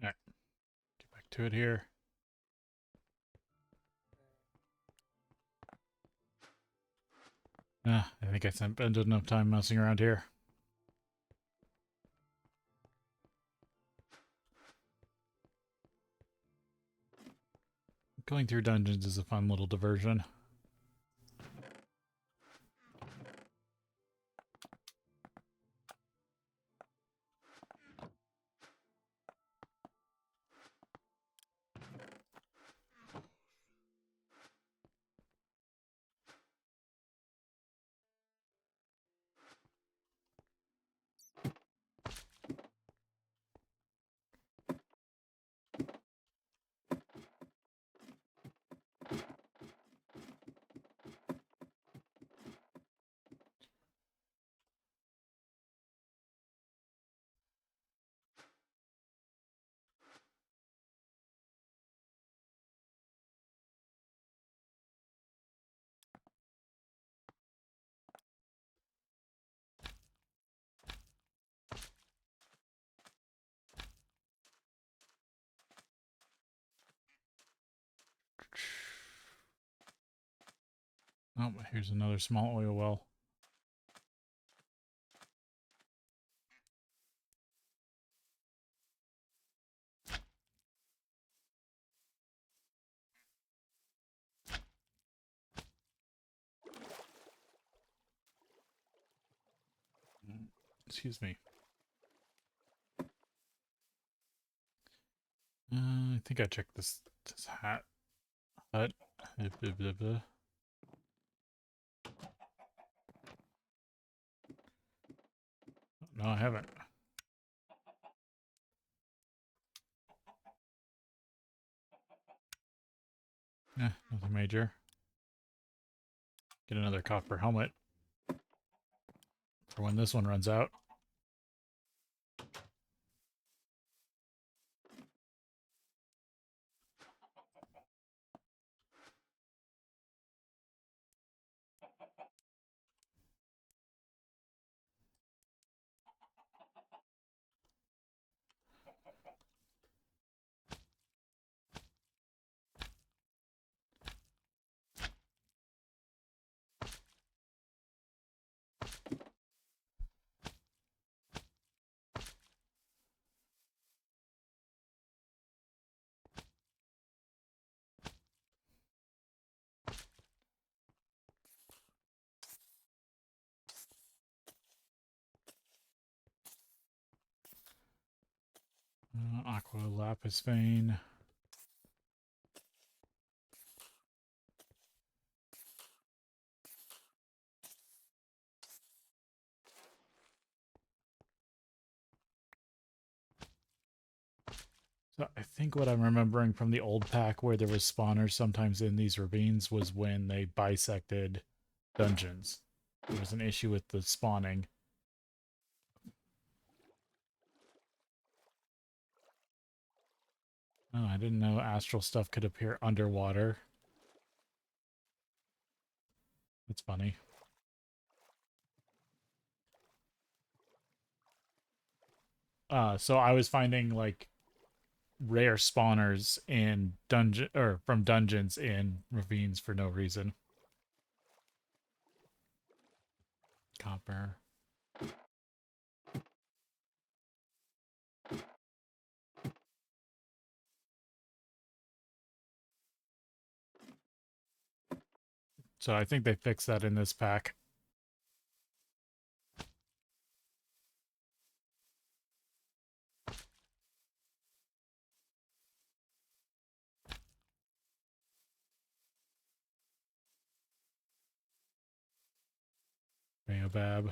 Alright, get back to it here. I think I spent enough time messing around here. Going through dungeons is a fun little diversion. Oh, here's another small oil well. Excuse me. I think I checked this hut. Blah, blah, blah, blah. No, I haven't. Nothing major. Get another copper helmet for when this one runs out. Aqua lapis vein. So I think what I'm remembering from the old pack where there was spawners sometimes in these ravines was when they bisected dungeons. There was an issue with the spawning. Oh, I didn't know astral stuff could appear underwater. That's funny. So I was finding like rare spawners in dungeon or from dungeons in ravines for no reason. Copper. So I think they fixed that in this pack. Baobab.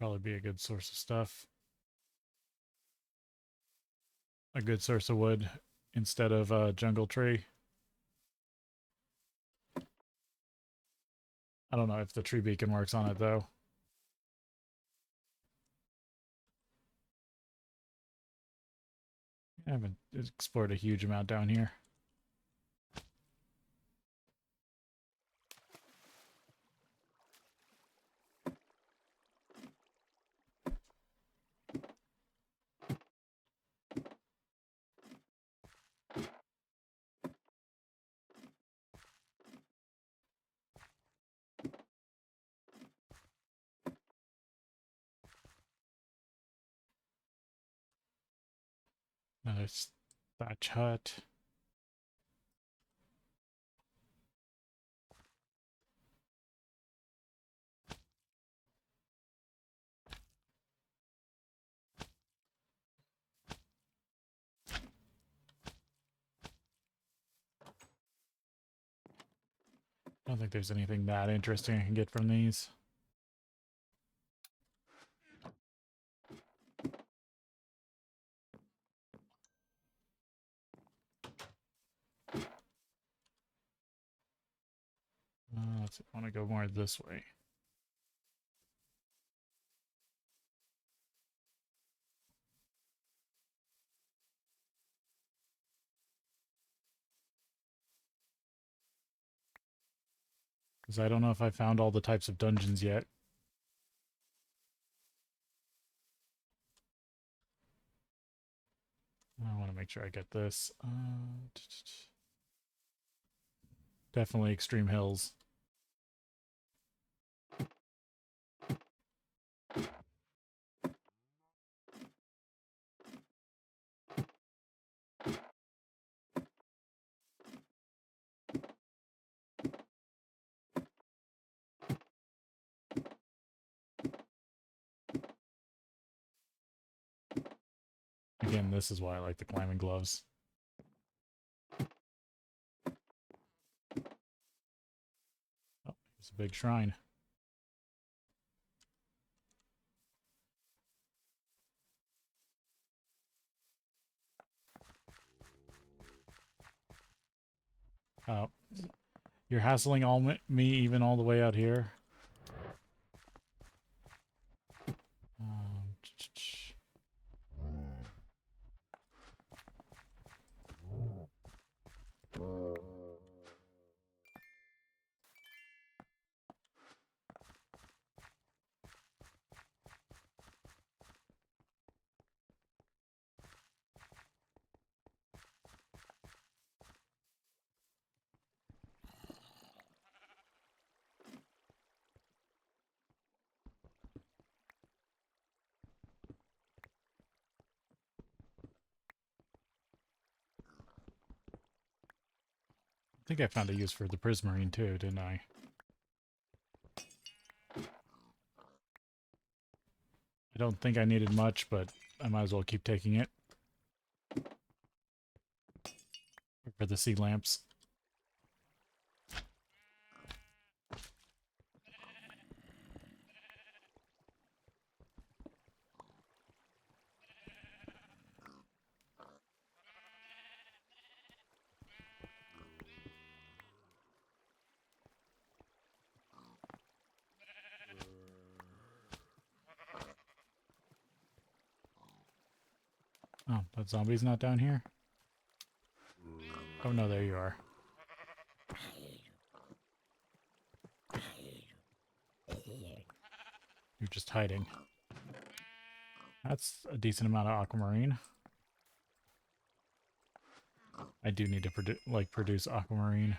Probably be a good source of stuff. A good source of wood instead of a jungle tree. I don't know if the tree beacon works on it though. I haven't explored a huge amount down here. Another thatch hut. I don't think there's anything that interesting I can get from these. Let's want to go more this way. Because I don't know if I found all the types of dungeons yet. I want to make sure I get this. Definitely extreme hills. Again, this is why I like the climbing gloves. Oh, it's a big shrine. Oh, you're hassling me even all the way out here. Um, I think I found a use for the prismarine too, didn't I? I don't think I needed much, but I might as well keep taking it. For the sea lamps. Oh, that zombie's not down here? Oh no, there you are. You're just hiding. That's a decent amount of aquamarine. I do need to produce aquamarine.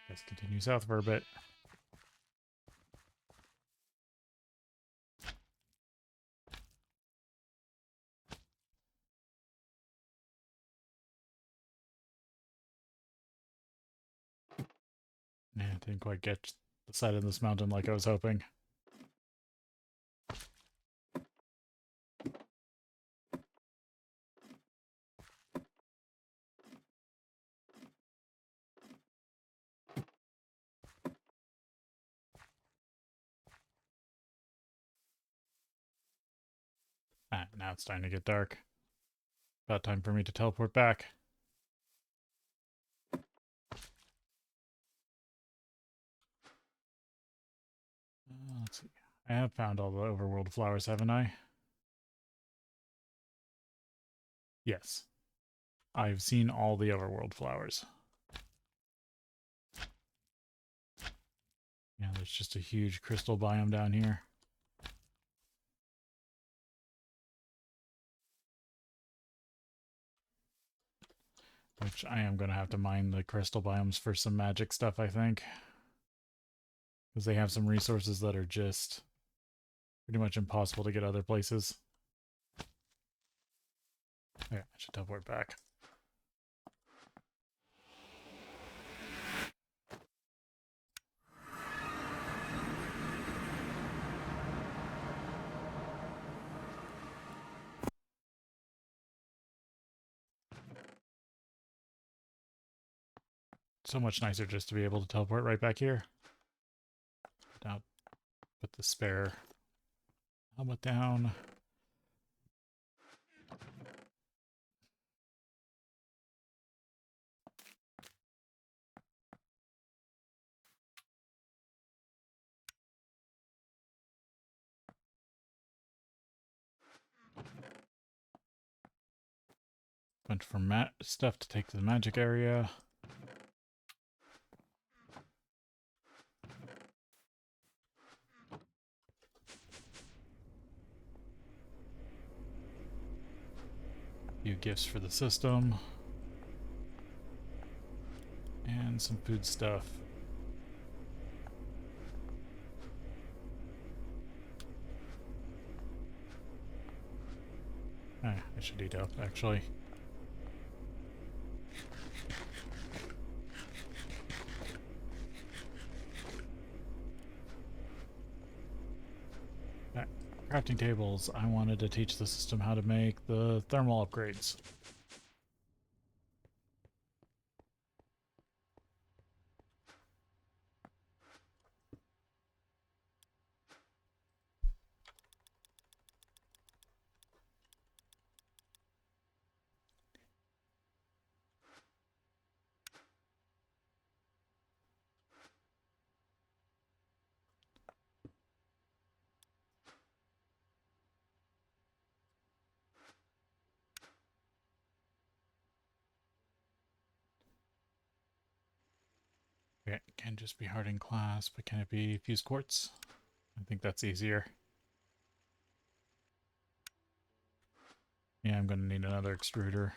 Let's continue south for a bit. Yeah, didn't quite get the side of this mountain like I was hoping. now it's time to get dark. About time for me to teleport back. Let's see. I have found all the overworld flowers, haven't I? Yes. I've seen all the overworld flowers. Yeah, there's just a huge crystal biome down here. Which I am going to have to mine the crystal biomes for some magic stuff, I think. Because they have some resources that are just pretty much impossible to get other places. Yeah, I should teleport back. So much nicer just to be able to teleport right back here. Now, put the spare helmet down. Bunch for stuff to take to the magic area. Few gifts for the system. And some food stuff. I should eat up, actually. Crafting tables. I wanted to teach the system how to make the thermal upgrades. Okay, it can just be hardened glass, but can it be fused quartz? I think that's easier. Yeah, I'm going to need another extruder.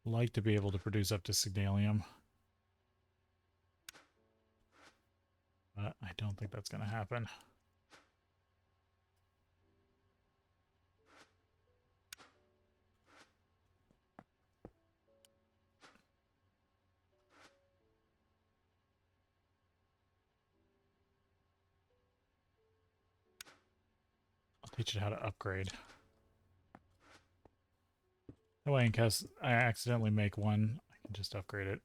Like to be able to produce up to signalium. But I don't think that's going to happen. I'll teach it how to upgrade. That way, in case I accidentally make one, I can just upgrade it.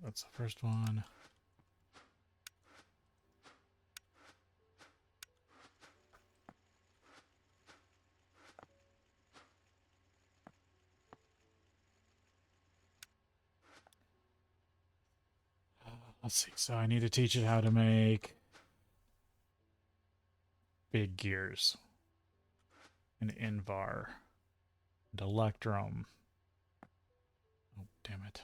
That's the first one. Let's see. So I need to teach it how to make big gears. An Invar. And Electrum. Oh, damn it.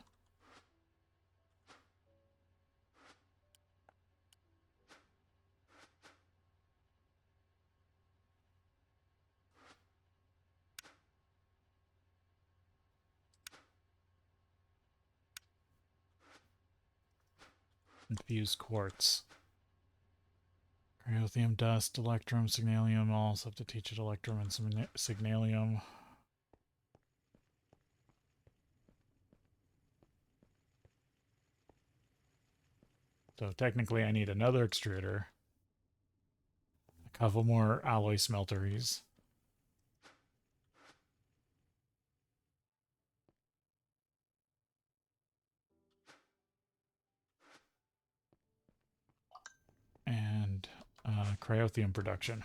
Infused quartz. Cryothium dust, electrum, signalium. I'll also have to teach it electrum and some signalium. So technically I need another extruder. A couple more alloy smelteries. cryothium production.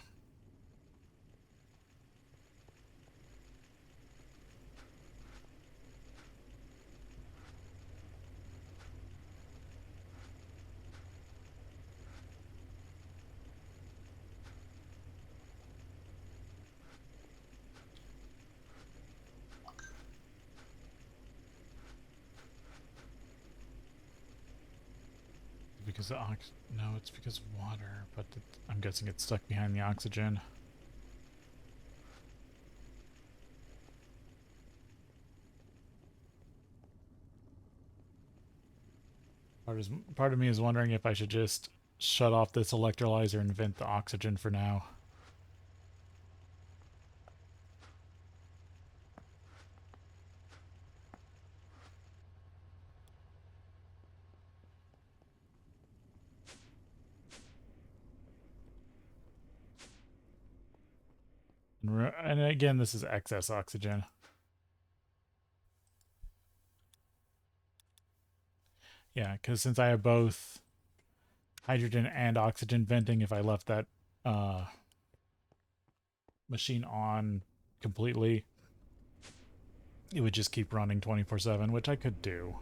Because no, it's because of water, but I'm guessing it's stuck behind the oxygen. Part of me is wondering if I should just shut off this electrolyzer and vent the oxygen for now. And again, this is excess oxygen. Yeah, because since I have both hydrogen and oxygen venting, if I left that machine on completely, it would just keep running 24/7, which I could do.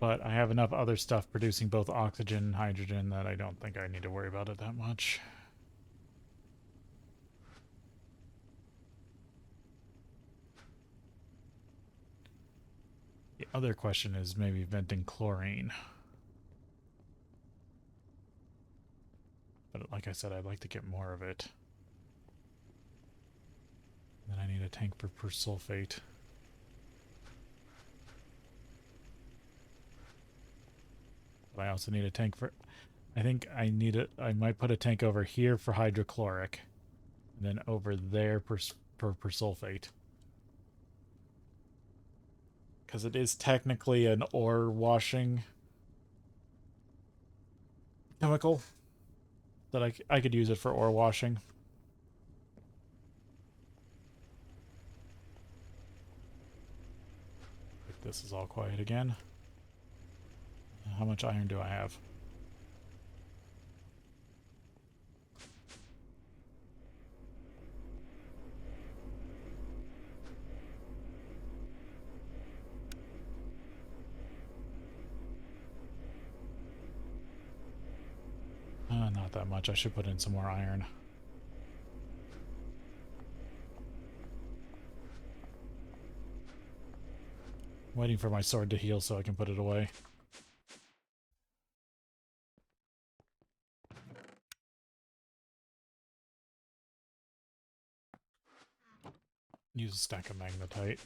But I have enough other stuff producing both oxygen and hydrogen that I don't think I need to worry about it that much. The other question is maybe venting chlorine. But like I said, I'd like to get more of it. Then I need a tank for persulfate. But I also need a tank for... I think I might put a tank over here for hydrochloric. And then over there for persulfate. Because it is technically an ore washing chemical. That I could use it for ore washing. This is all quiet again. How much iron do I have? Not that much. I should put in some more iron. I'm waiting for my sword to heal so I can put it away. Use a stack of magnetite.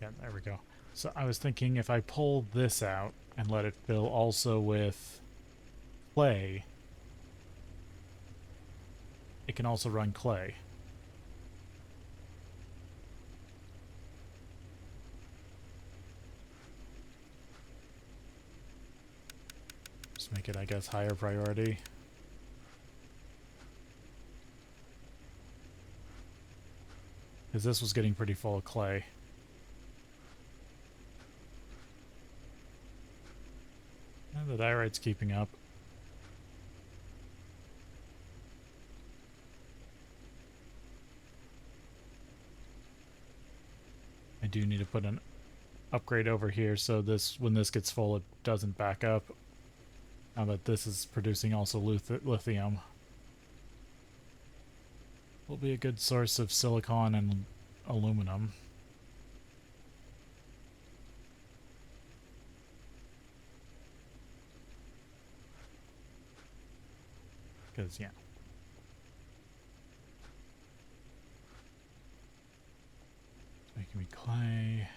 Yeah, there we go. So I was thinking if I pull this out and let it fill also with clay, it can also run clay. Just make it, I guess, higher priority. Because this was getting pretty full of clay. And the diorite's keeping up. I do need to put an upgrade over here so this, when this gets full, it doesn't back up. Now that this is producing also lithium. Will be a good source of silicon and aluminum. Because, yeah. It's making me clay.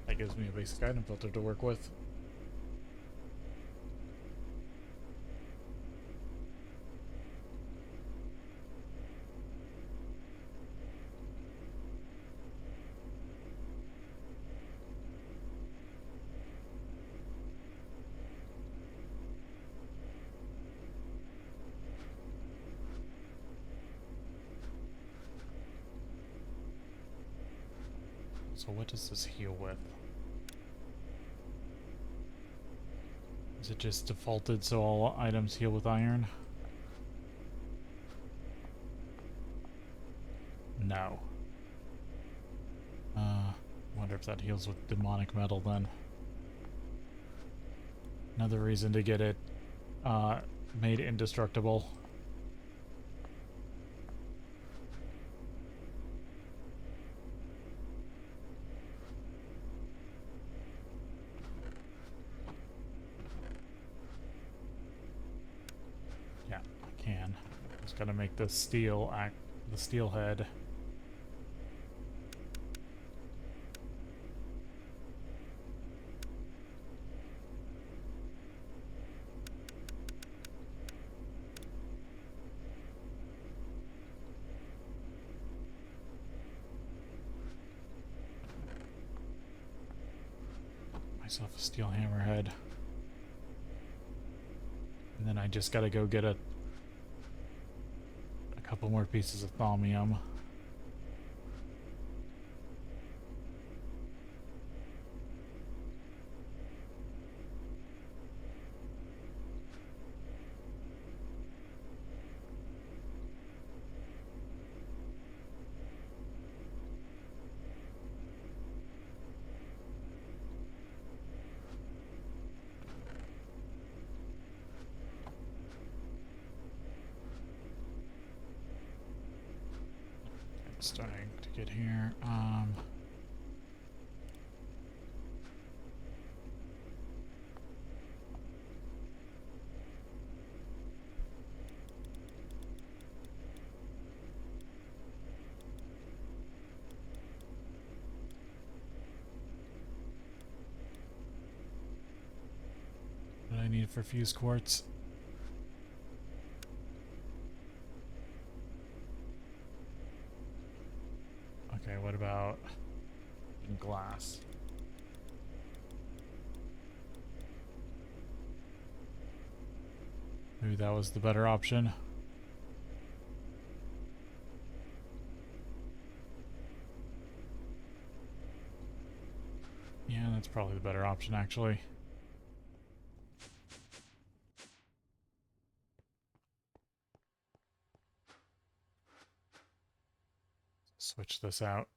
That gives me a basic item filter to work with. So what does this heal with? Is it just defaulted so all items heal with iron? No. Wonder if that heals with demonic metal then. Another reason to get it made indestructible. Yeah, I can. Just gotta make the steel head. Myself a steel hammerhead. And then I just gotta go get a couple more pieces of thaumium. Starting to get here. What do I need for fused quartz? Okay, what about glass? Maybe that was the better option. Yeah, that's probably the better option, actually. Switch this out.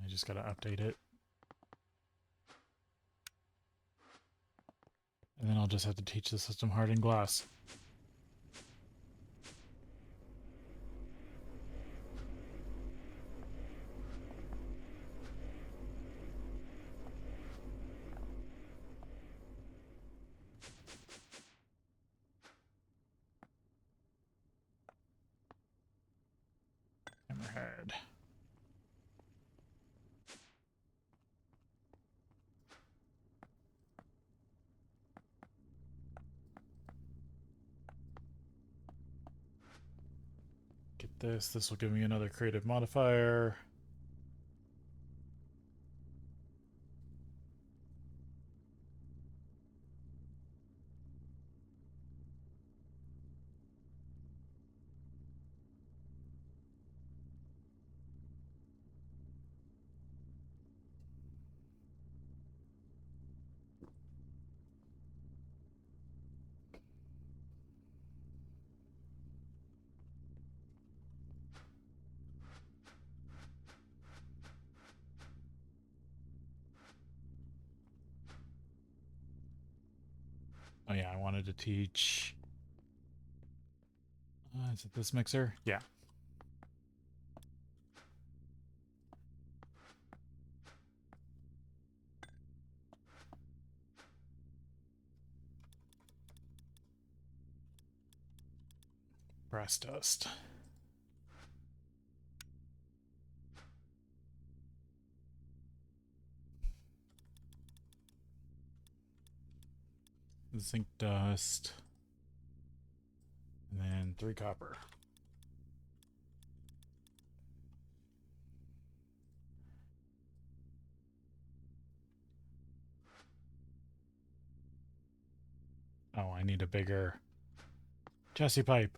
I just gotta update it. And then I'll just have to teach the system hardened glass. Hammerhead. Get this. This will give me another creative modifier. Oh yeah, I wanted to teach... is it this mixer? Yeah. Brass dust. Zinc dust. And then 3 copper. Oh, I need a bigger chassis pipe.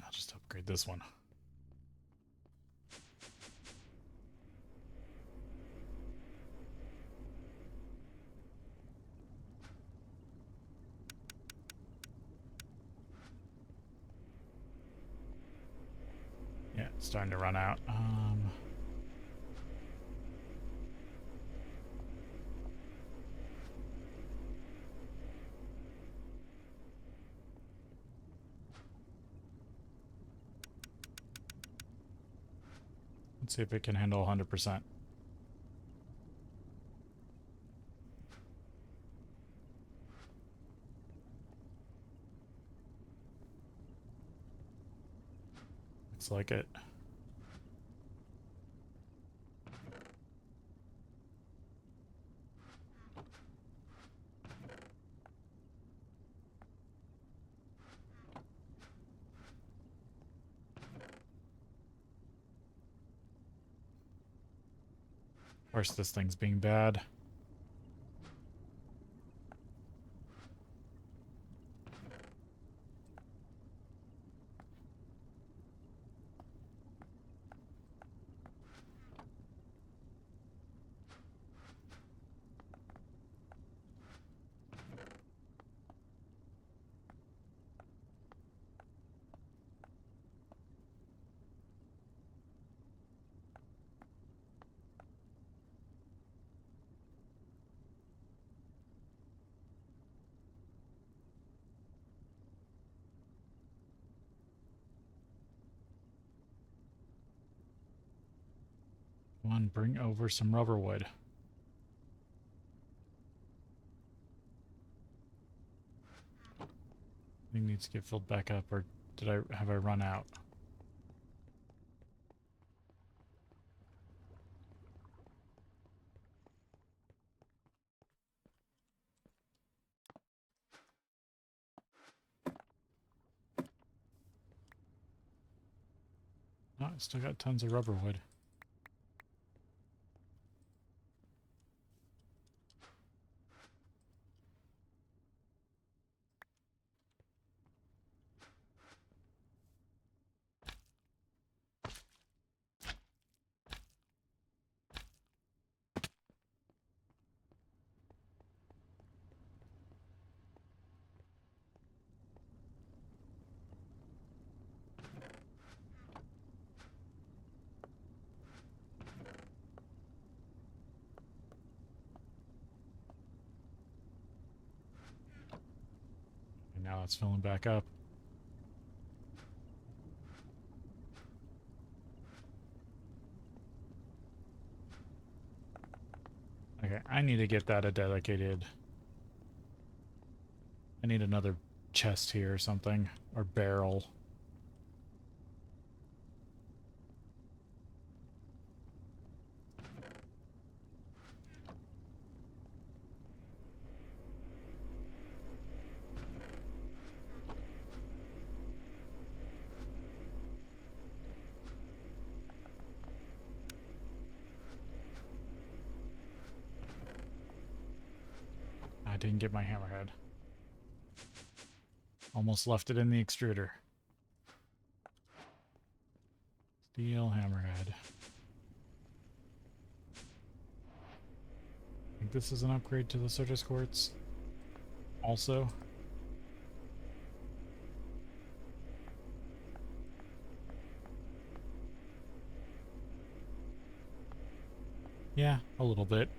I'll just upgrade this one. Yeah, it's starting to run out. Let's see if it can handle 100%. Looks like it. Of course, this thing's being bad. Come on, bring over some rubber wood. Thing needs to get filled back up, or have I run out? Oh, I still got tons of rubber wood. And now it's filling back up. Okay, I need to get that a dedicated... I need another chest here or something. Or barrel. I didn't get my hammerhead. Almost left it in the extruder. Steel hammerhead. I think this is an upgrade to the Certus quartz. Also. Yeah, a little bit.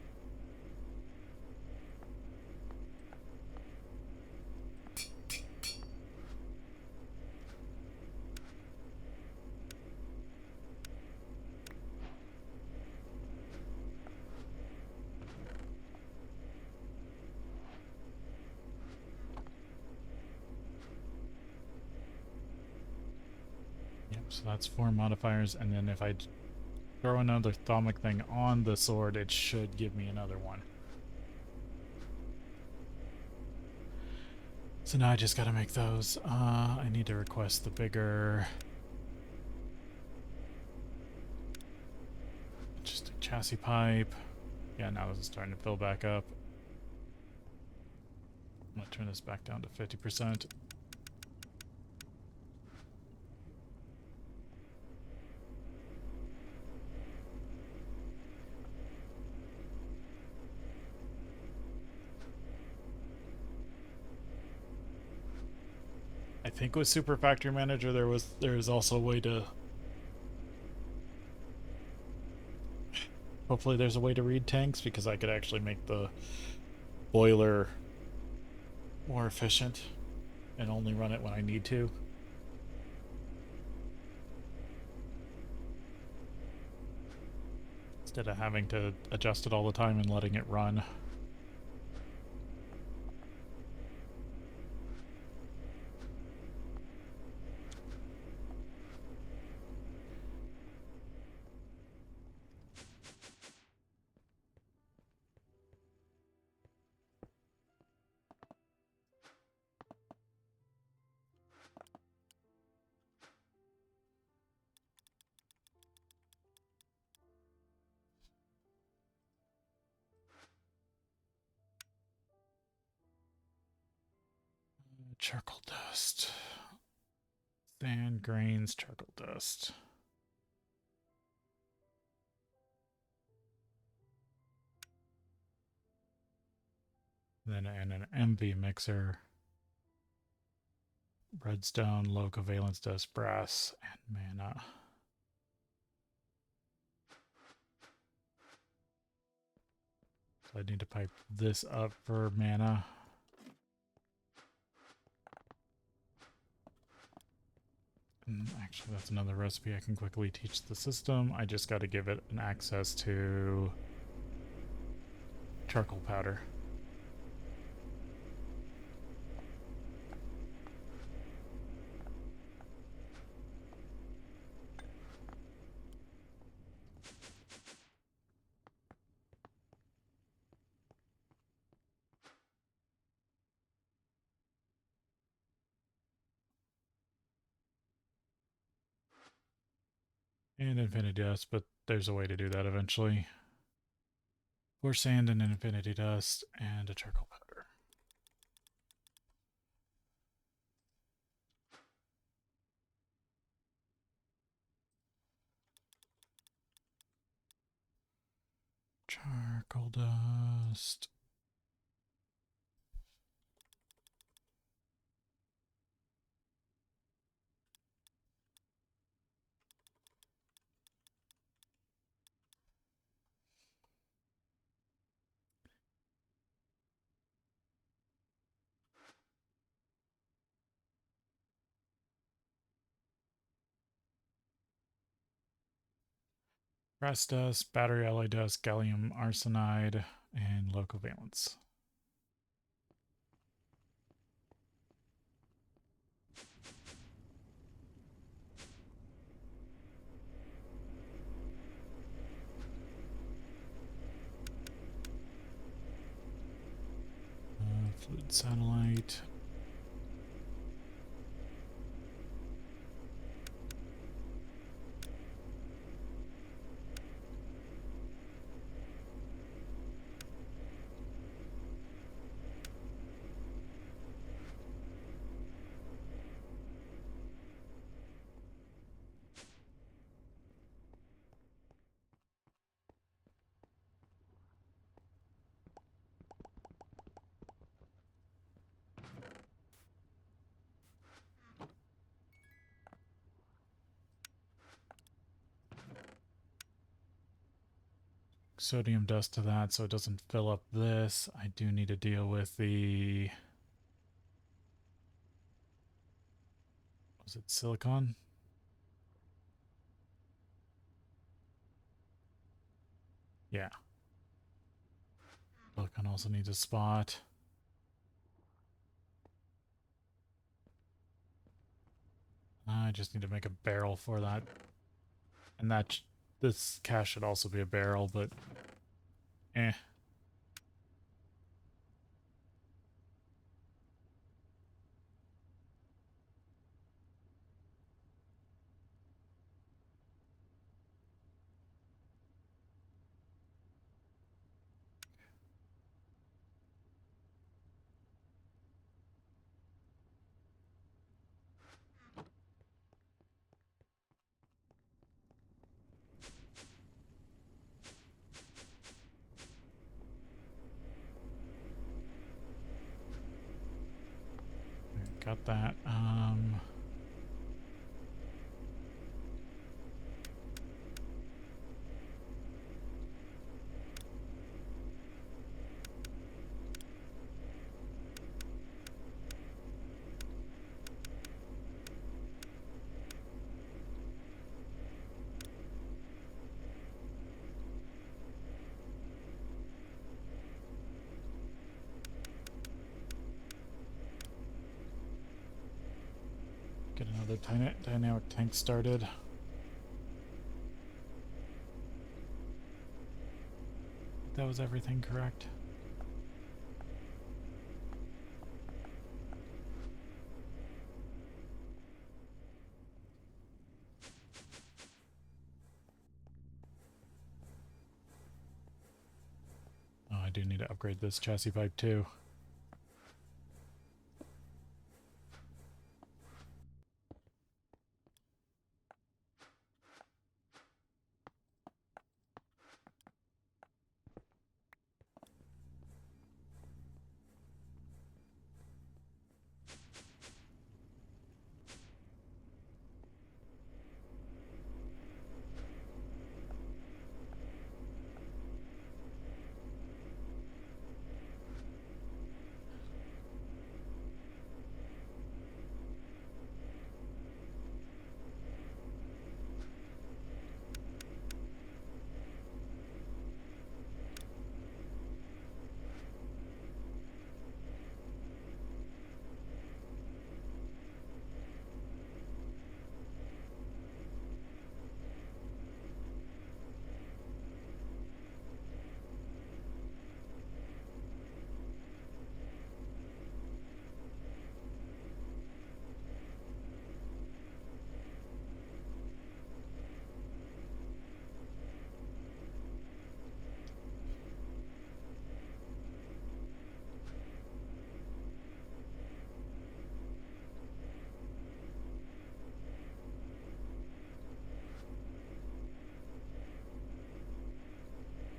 So that's 4 modifiers, and then if I throw another thaumic thing on the sword, it should give me another one. So now I just gotta make those. I need to request the bigger... just a chassis pipe. Yeah, now this is starting to fill back up. I'm gonna turn this back down to 50%. I think with Super Factory Manager there's also a way to... hopefully there's a way to read tanks, because I could actually make the boiler more efficient and only run it when I need to. Instead of having to adjust it all the time and letting it run. Charcoal dust. Sand, grains, charcoal dust. Then in an MV mixer, redstone, low covalence dust, brass, and mana. So I need to pipe this up for mana. And actually, that's another recipe I can quickly teach the system. I just got to give it an access to charcoal powder. And infinity dust, but there's a way to do that eventually. 4 sand and infinity dust and a charcoal powder. Charcoal dust. Brass dust, battery alloy dust, gallium arsenide, and low covalence. Fluid satellite. Sodium dust to that so it doesn't fill up this. I do need to deal with the... was it silicon? Yeah. Silicon also needs a spot. I just need to make a barrel for that. And this cache should also be a barrel, but eh. got that. Get another dynamic tank started. That was everything correct. Oh, I do need to upgrade this chassis pipe too.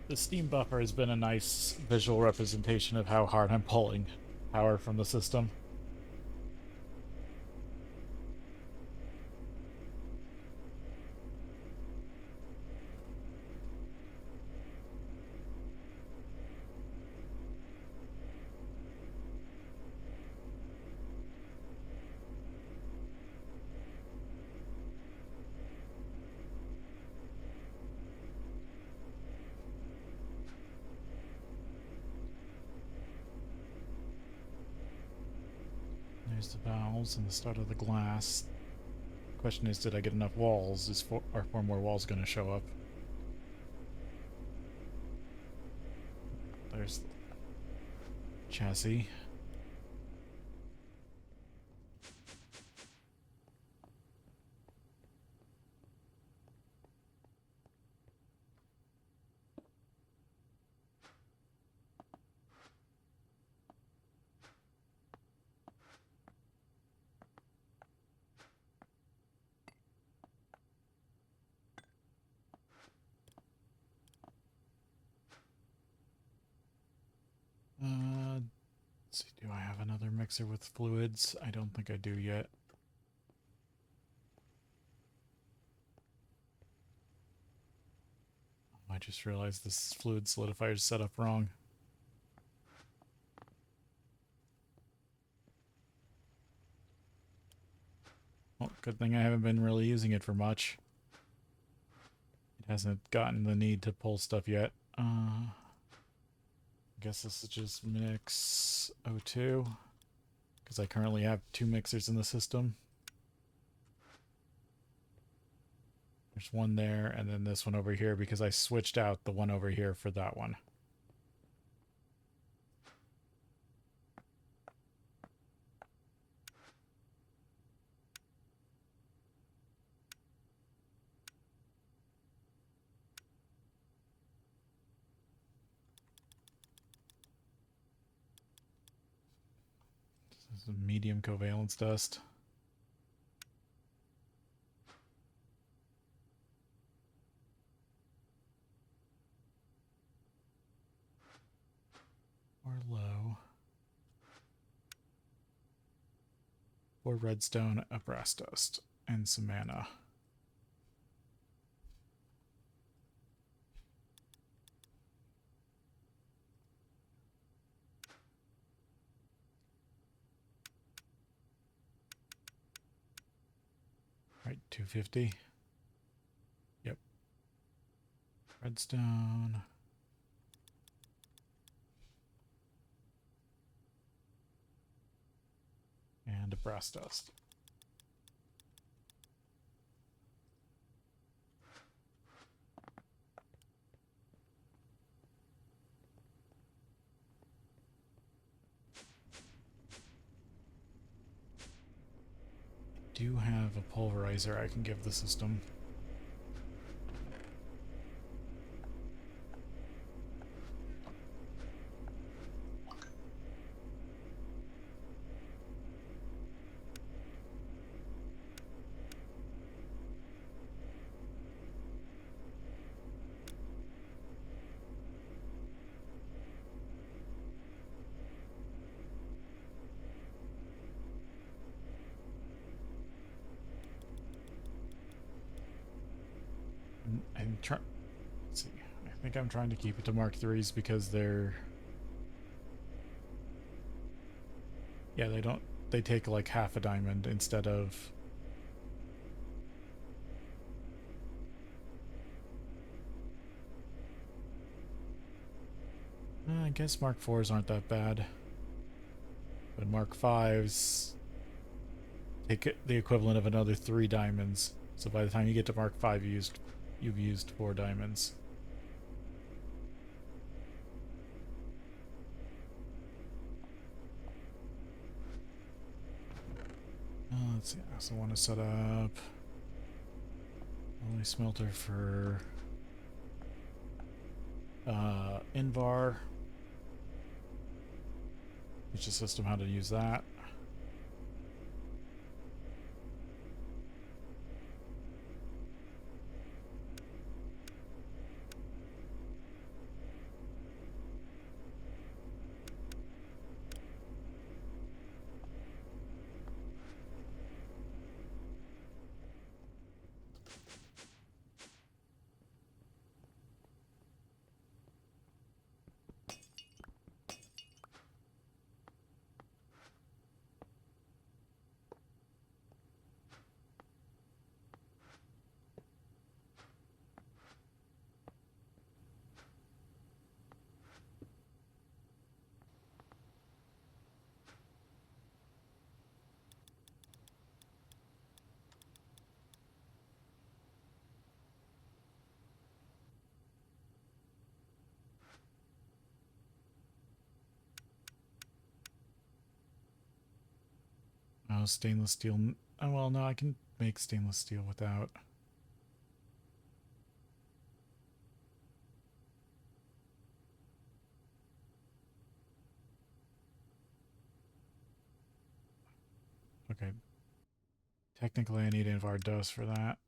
The steam buffer has been a nice visual representation of how hard I'm pulling power from the system. There's the valves and the start of the glass. Question is, did I get enough walls? Are 4 more walls going to show up? There's the chassis. Let's see, do I have another mixer with fluids? I don't think I do yet. I just realized this fluid solidifier is set up wrong. Well, good thing I haven't been really using it for much. It hasn't gotten the need to pull stuff yet. I guess this is just mix O2, because I currently have 2 mixers in the system. There's one there, and then this one over here, because I switched out the one over here for that one. This is medium covalence dust. Or low. 4 redstone, a brass dust, and some mana. Right, 250. Yep. Redstone. And a brass dust. Do have a pulverizer I can give the system. I'm trying. Let's see. I think I'm trying to keep it to Mark 3s because they're. Yeah, they don't. They take like half a diamond instead of. I guess Mark 4s aren't that bad. But Mark 5s take the equivalent of another 3 diamonds. So by the time you get to Mark 5, you've used 4 diamonds. Let's see. I also want to set up only smelter for Invar. Teach the system how to use that. Oh, stainless steel. Oh, well, no, I can make stainless steel without. Okay. Technically, I need Invar dust for that.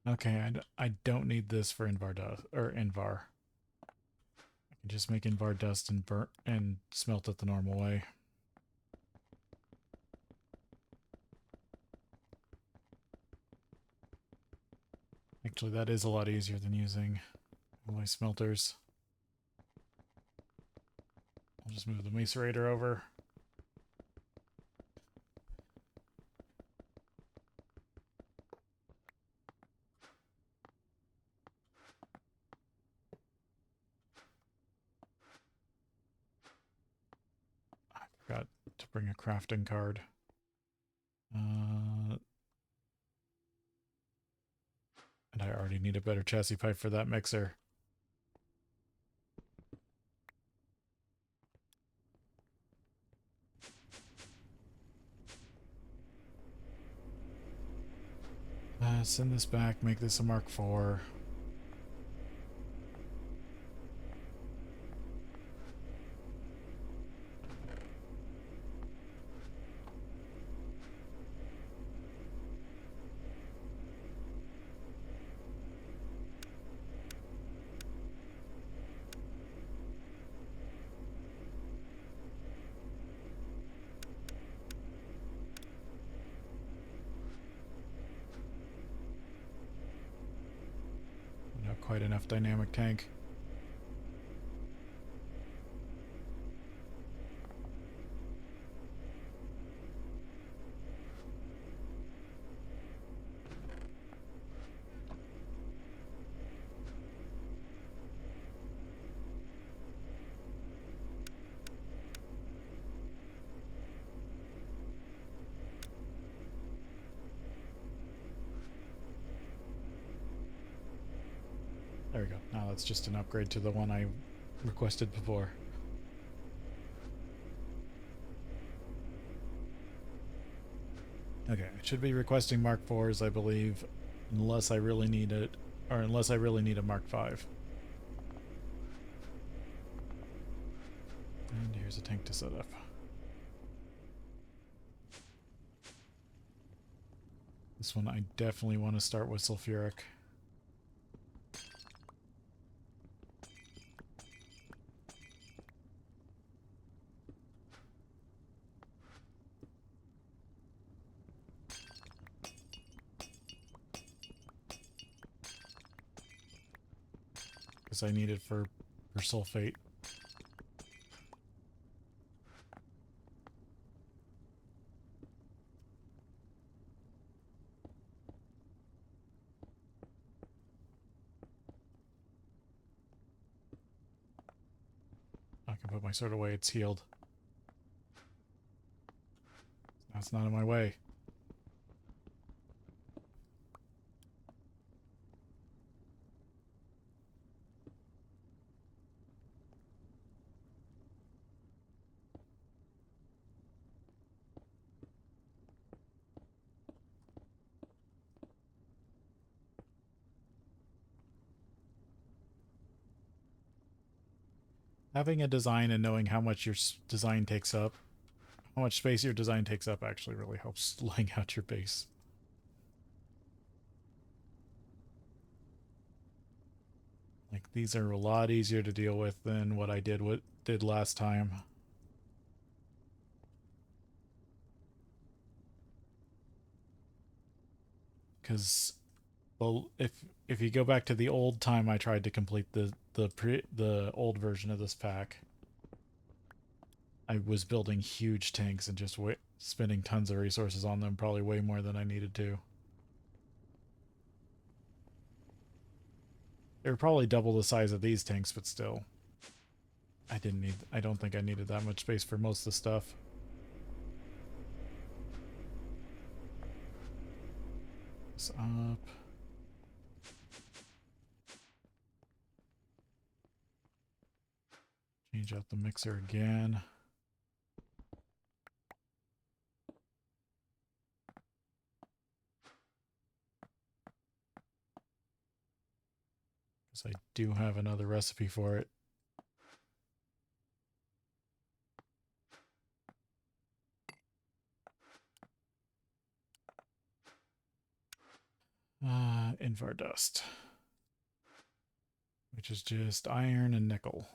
Okay, I don't need this for Invar dust or Invar. I can just make Invar dust and burn and smelt it the normal way. Actually, that is a lot easier than using alloy smelters. I'll just move the macerator over. I forgot to bring a crafting card. And I already need a better chassis pipe for that mixer. Send this back, make this a Mark IV. quite enough dynamic tank. There we go. Now that's just an upgrade to the one I requested before. Okay, I should be requesting Mark 4s, I believe, unless I really need it, or unless I really need a Mark 5. And here's a tank to set up. This one I definitely want to start with sulfuric. Because I need it for sulfate. I can put my sword away, it's healed. That's not in my way. Having a design and knowing how much your design takes up, how much space your design takes up actually really helps laying out your base. Like, these are a lot easier to deal with than what I did last time. Because, well, if you go back to the old time I tried to complete the old version of this pack, I was building huge tanks and just spending tons of resources on them, probably way more than I needed to. They were probably double the size of these tanks, but still. I don't think I needed that much space for most of the stuff. This up. Change out the mixer again. Because I do have another recipe for it. Invar dust. Which is just iron and nickel.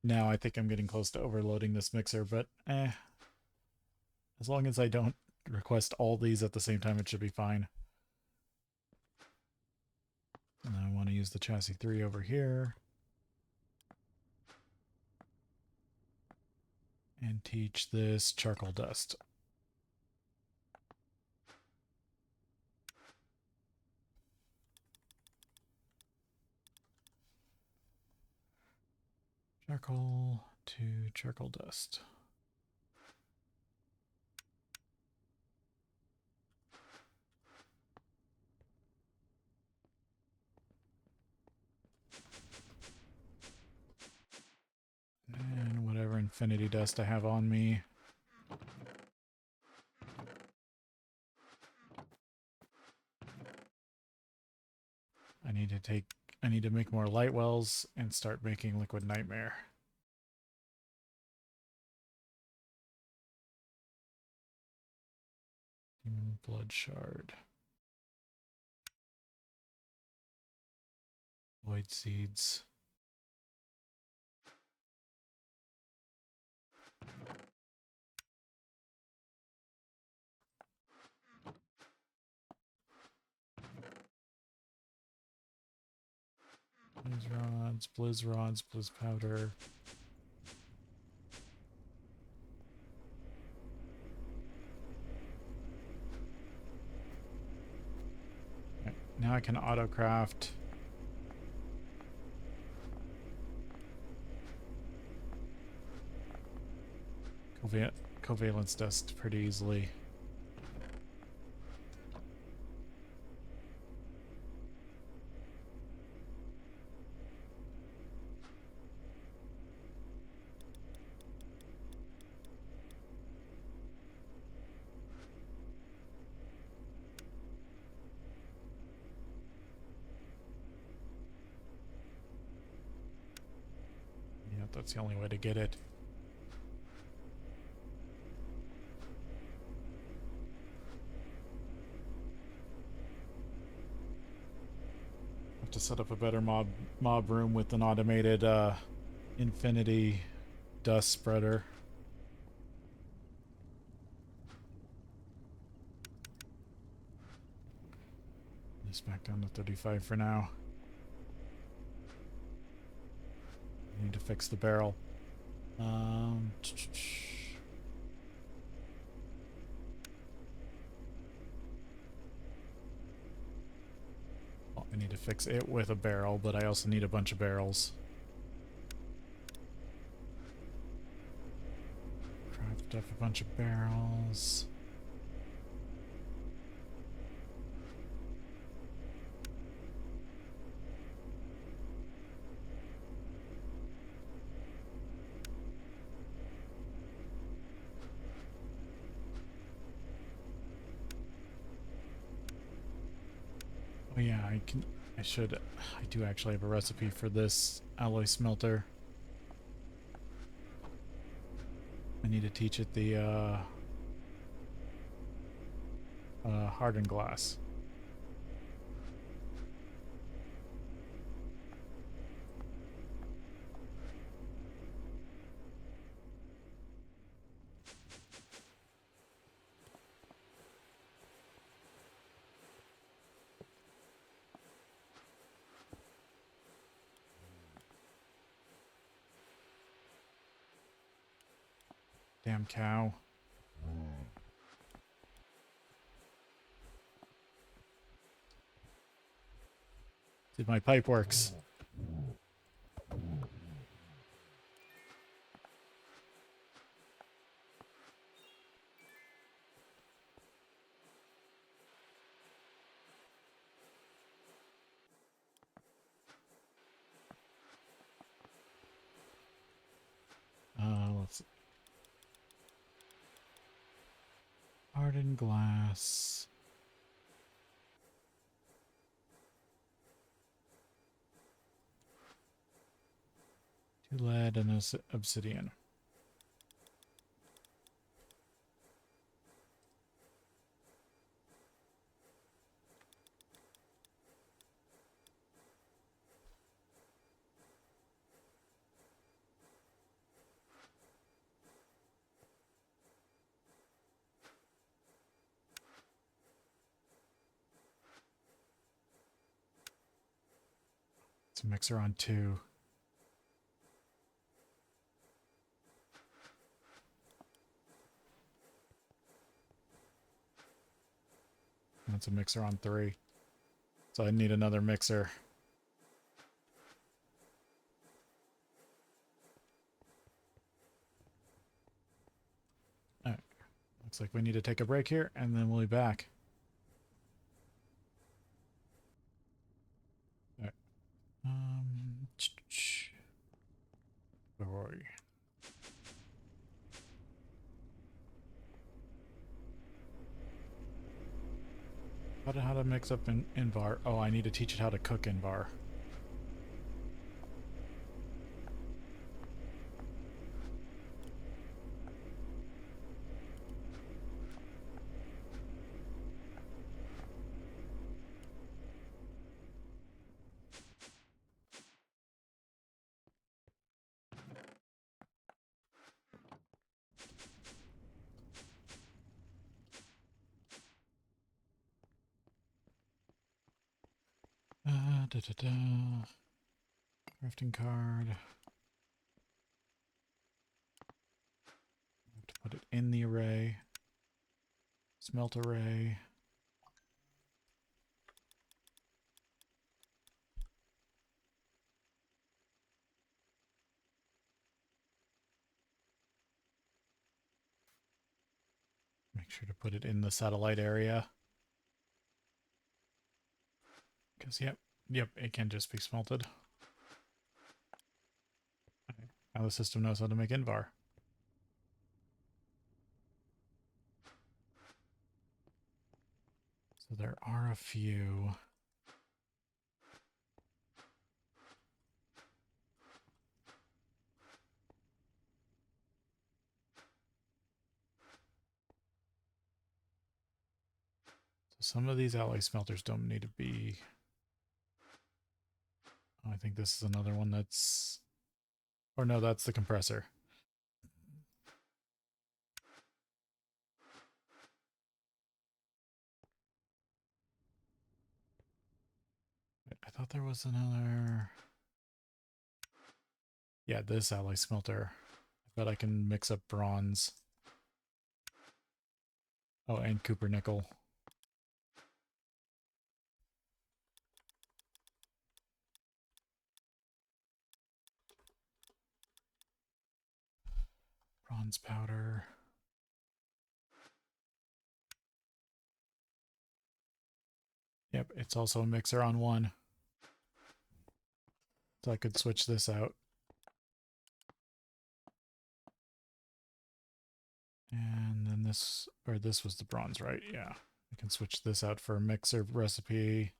Now I think I'm getting close to overloading this mixer, but as long as I don't request all these at the same time, it should be fine. And I want to use the chassis 3 over here. And teach this charcoal dust. Charcoal to charcoal dust. And whatever infinity dust I have on me. I need to make more light wells and start making liquid nightmare. Demon blood shard. Void seeds. Blizz rods, blizz powder. Okay, now I can auto craft. Covalence dust pretty easily. Yeah, that's the only way to get it. Have to set up a better mob room with an automated infinity dust spreader. This back down to 35 for now. I need to fix the barrel. Oh, I need to fix it with a barrel, but I also need a bunch of barrels. Craft up a bunch of barrels. Oh yeah, I do actually have a recipe for this alloy smelter. I need to teach it the hardened glass. Damn cow. Did my pipe works. Let's see. Hardened glass. 2 lead and obsidian. It's a mixer on 2. That's a mixer on 3. So I need another mixer. Alright. Looks like we need to take a break here, and then we'll be back. Alright. Where were we? How to mix up in Invar. Oh, I need to teach it how to cook Invar. Crafting card. Have to put it in the array. Smelt array. Make sure to put it in the satellite area. Because, yep, it can just be smelted. Okay. Now the system knows how to make Invar. So there are a few. So some of these alloy smelters don't need to be... Oh, I think this is another one that's... Or no, that's the compressor. I thought there was another... Yeah, this alloy smelter. I bet I can mix up bronze. Oh, and copper nickel. Bronze powder. Yep, it's also a mixer on one. So I could switch this out. And then this, or this was the bronze, right? Yeah. I can switch this out for a mixer recipe.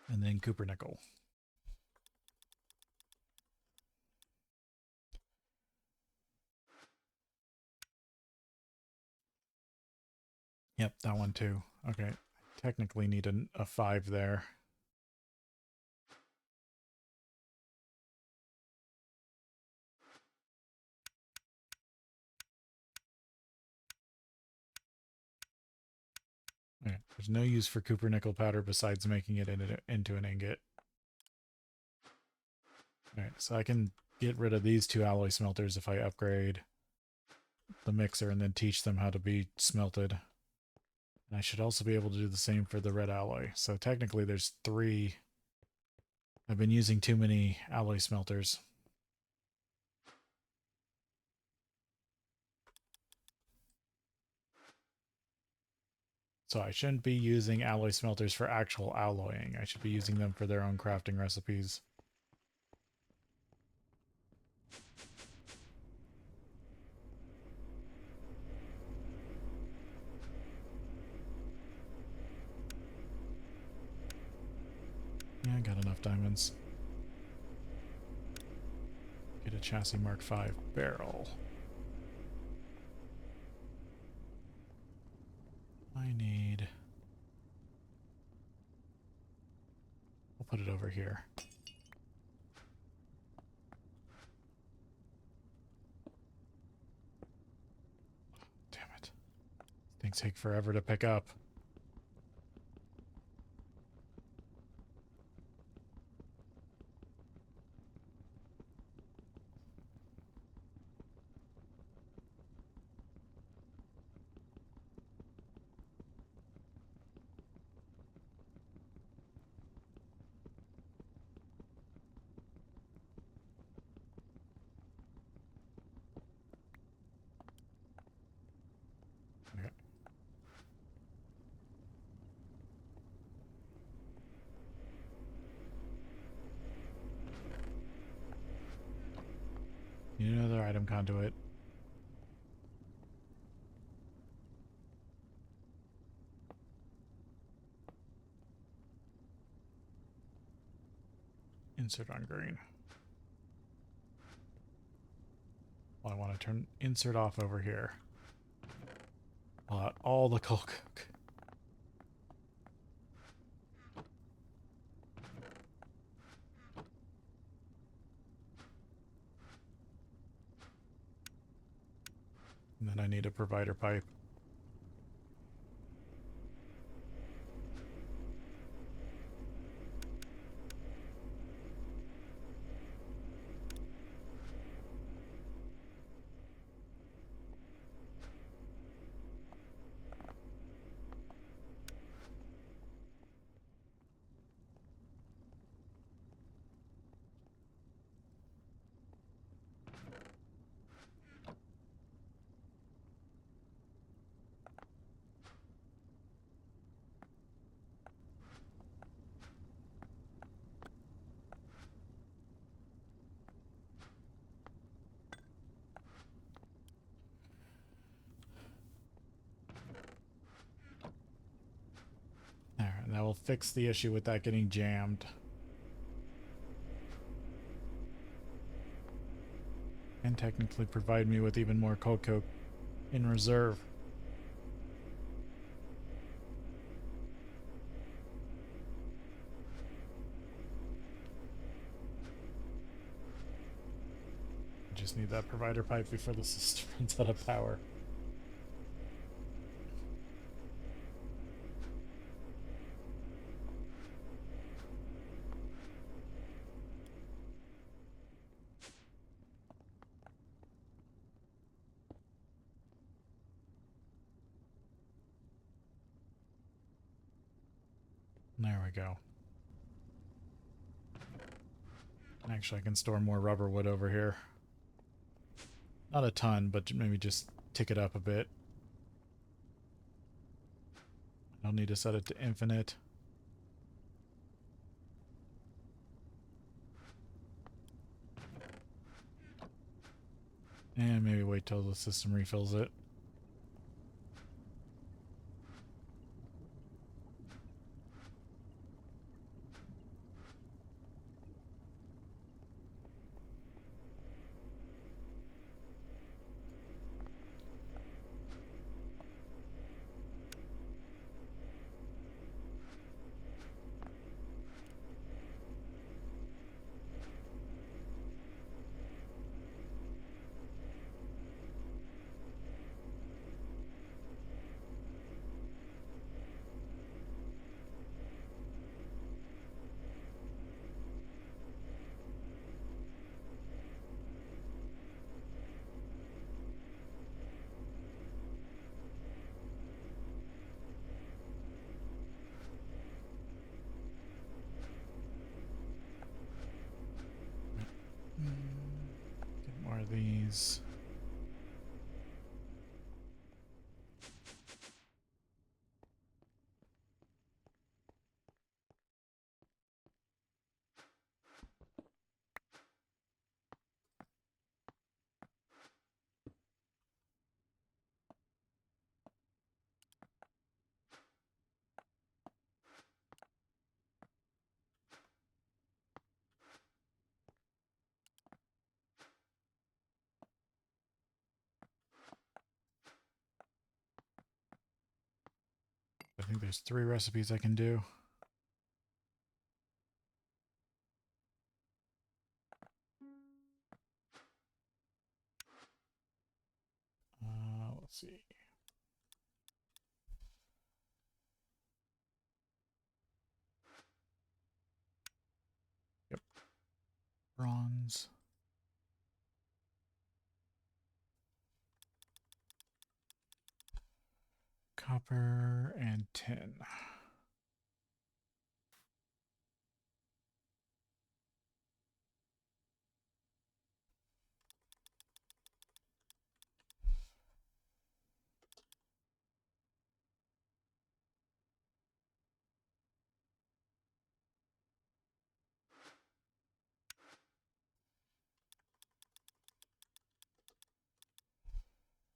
And then copper nickel. Yep, that one too. Okay. Technically need a 5 there. Okay. There's no use for copper nickel powder besides making it into an ingot. Alright, so I can get rid of these 2 alloy smelters if I upgrade the mixer and then teach them how to be smelted. And I should also be able to do the same for the red alloy. So technically there's 3. I've been using too many alloy smelters. So I shouldn't be using alloy smelters for actual alloying. I should be using them for their own crafting recipes. Yeah, I got enough diamonds. Get a chassis Mark V barrel. I need... I'll put it over here. Damn it. Things take forever to pick up. Okay. Need another item conduit. Insert on green. Well, I want to turn insert off over here. Pull out all the coal coke. And then I need a provider pipe. will fix the issue with that getting jammed. And technically provide me with even more cocoa in reserve. Just need that provider pipe before the system runs out of power. There we go. Actually, I can store more rubber wood over here. Not a ton, but maybe just tick it up a bit. I don't need to set it to infinite. And maybe wait till the system refills it. Get more of these. I think there's 3 recipes I can do. Let's see. Yep. Bronze. Copper and tin.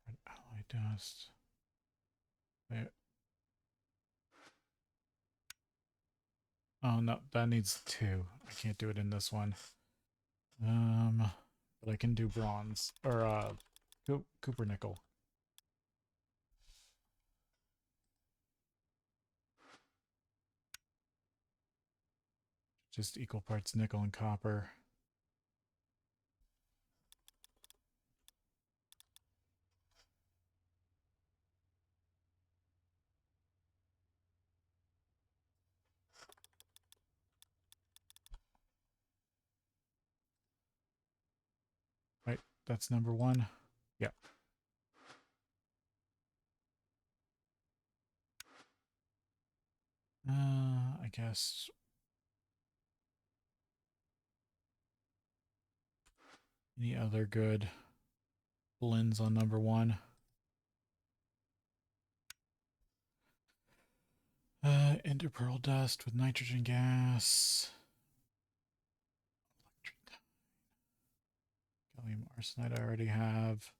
Red alloy dust. There. Oh no, that needs 2. I can't do it in this one. But I can do bronze or copper nickel. Just equal parts nickel and copper. Right, that's number 1. Yeah. I guess any other good blends on number 1. Ender pearl dust with nitrogen gas. Gallium arsenide I already have.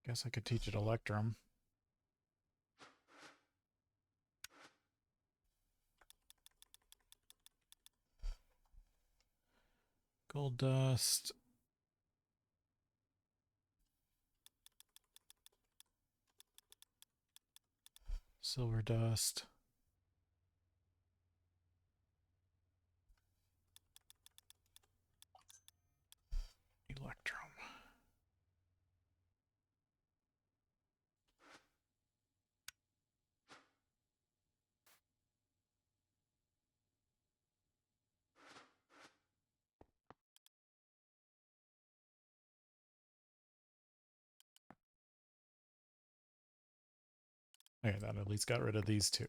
Guess I could teach it electrum. Gold dust. Silver dust. Electrum. Okay, that at least got rid of these two.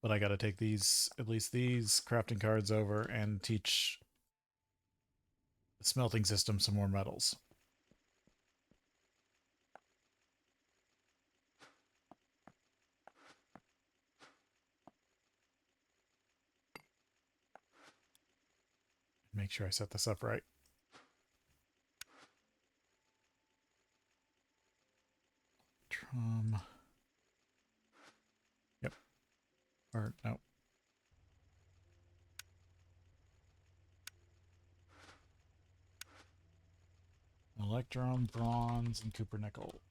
But I gotta take these, at least these crafting cards over and teach the smelting system some more metals. Make sure I set this up right. Yep. Or no. Electrum, bronze, and copper nickel.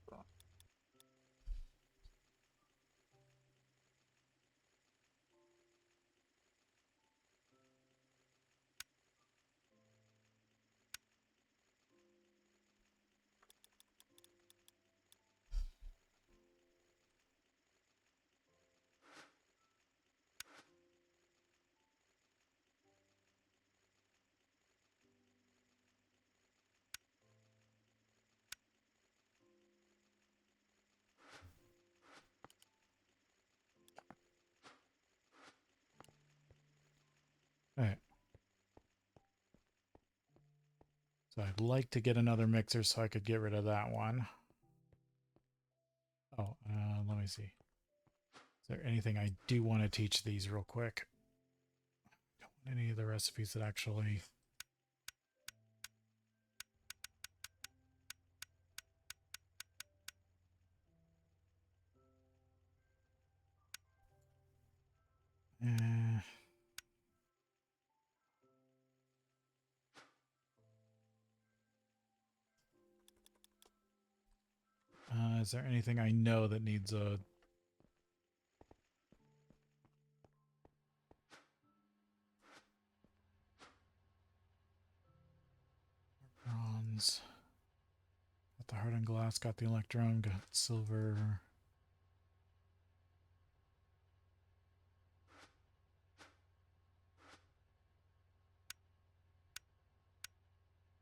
Alright. So I'd like to get another mixer so I could get rid of that one. Oh, let me see. Is there anything I do want to teach these real quick? Don't want any of the recipes that actually... is there anything I know that needs a... bronze? Got the hardened glass, got the electrum, got silver.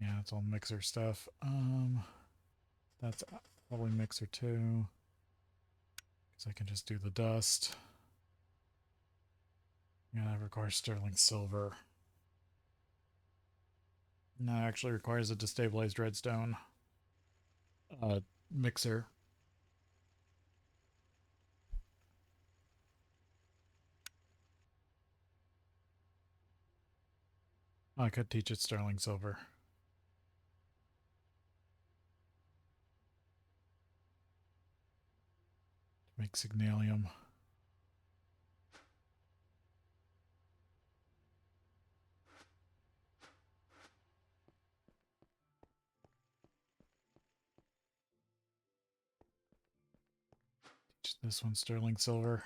Yeah, it's all mixer stuff. That's probably mixer too. Because I can just do the dust. Yeah, that requires sterling silver. No, it actually requires a destabilized redstone mixer. I could teach it sterling silver. Make signalium. Teach this one sterling silver.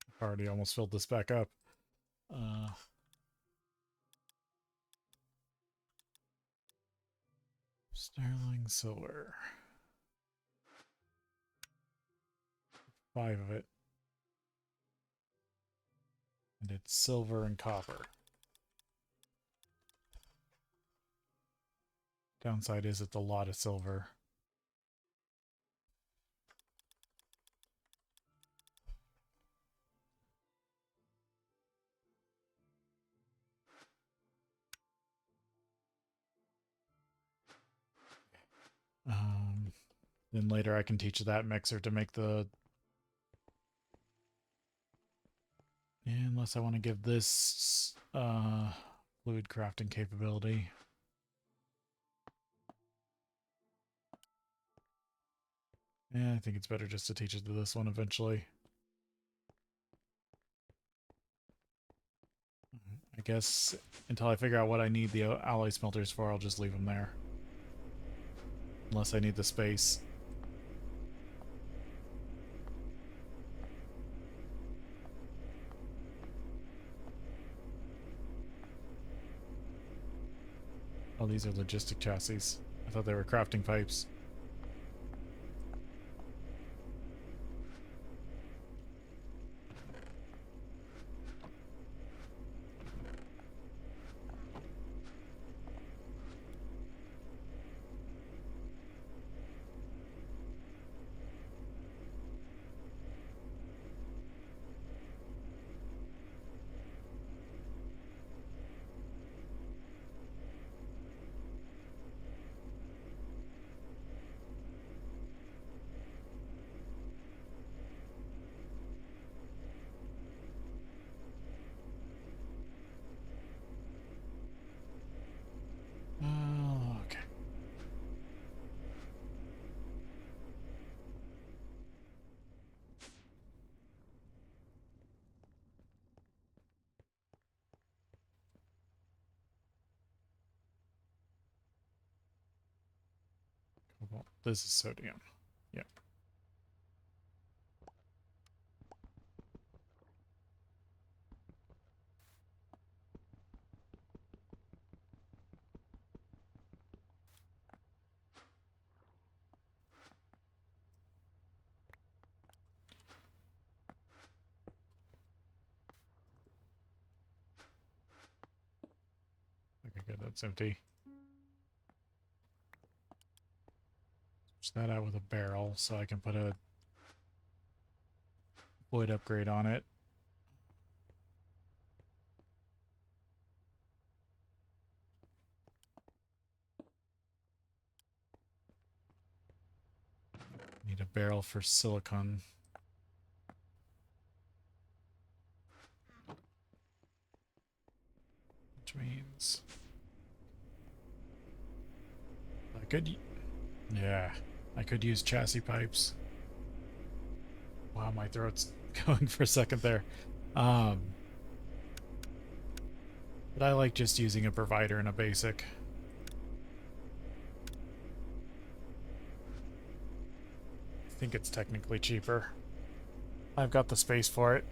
I've already almost filled this back up. Sterling silver. 5 of it. And it's silver and copper. Downside is it's a lot of silver. Then later I can teach that mixer to make the... Unless I want to give this fluid crafting capability. Yeah, I think it's better just to teach it to this one eventually. I guess until I figure out what I need the alloy smelters for, I'll just leave them there. Unless I need the space. Oh, these are logistic chassis. I thought they were crafting pipes. Oh, okay. Cobalt. This is sodium. Yep. Okay, good. That's empty. Switch that out with a barrel so I can put a void upgrade on it. Need a barrel for silicon. Which means I could... Yeah, I could use chassis pipes. Wow, my throat's going for a second there. But I like just using a provider and a basic. I think it's technically cheaper. I've got the space for it.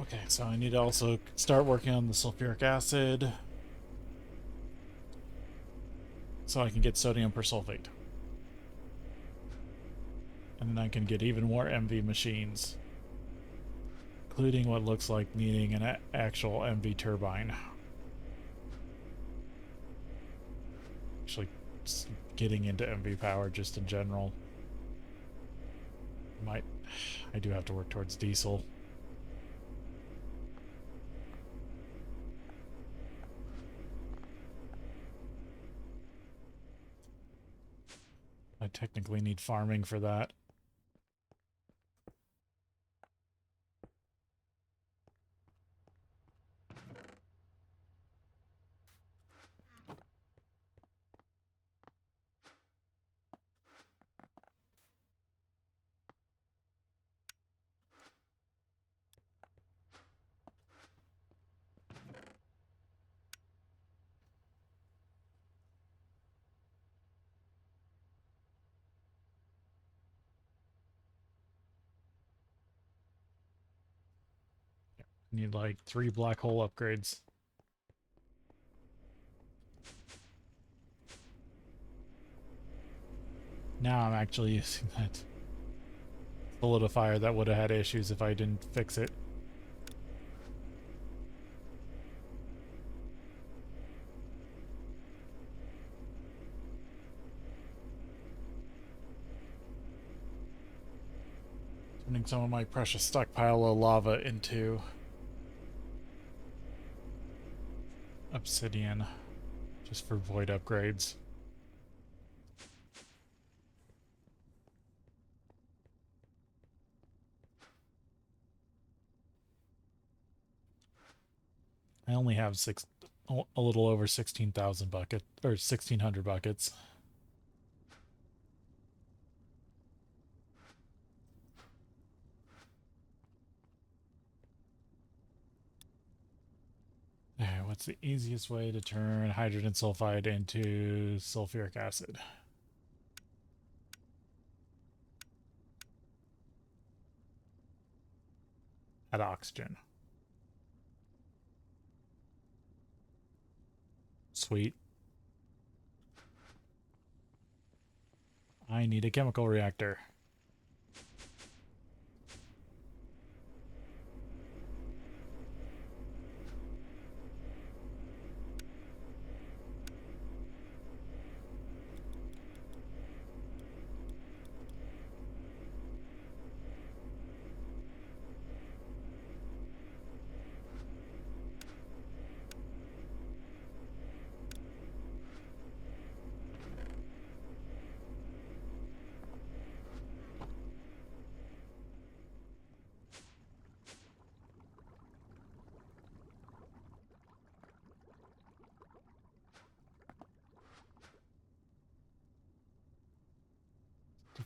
Okay, so I need to also start working on the sulfuric acid so I can get sodium persulfate. And then I can get even more MV machines, including what looks like needing an actual MV turbine. Actually, getting into MV power just in general. I do have to work towards diesel. I technically need farming for that. Need like 3 black hole upgrades. Now I'm actually using that solidifier that would have had issues if I didn't fix it. Turning some of my precious stockpile of lava into obsidian just for void upgrades. I only have a little over 16,000 buckets, or 1,600 buckets. Alright, what's the easiest way to turn hydrogen sulfide into sulfuric acid? Add oxygen. Sweet. I need a chemical reactor.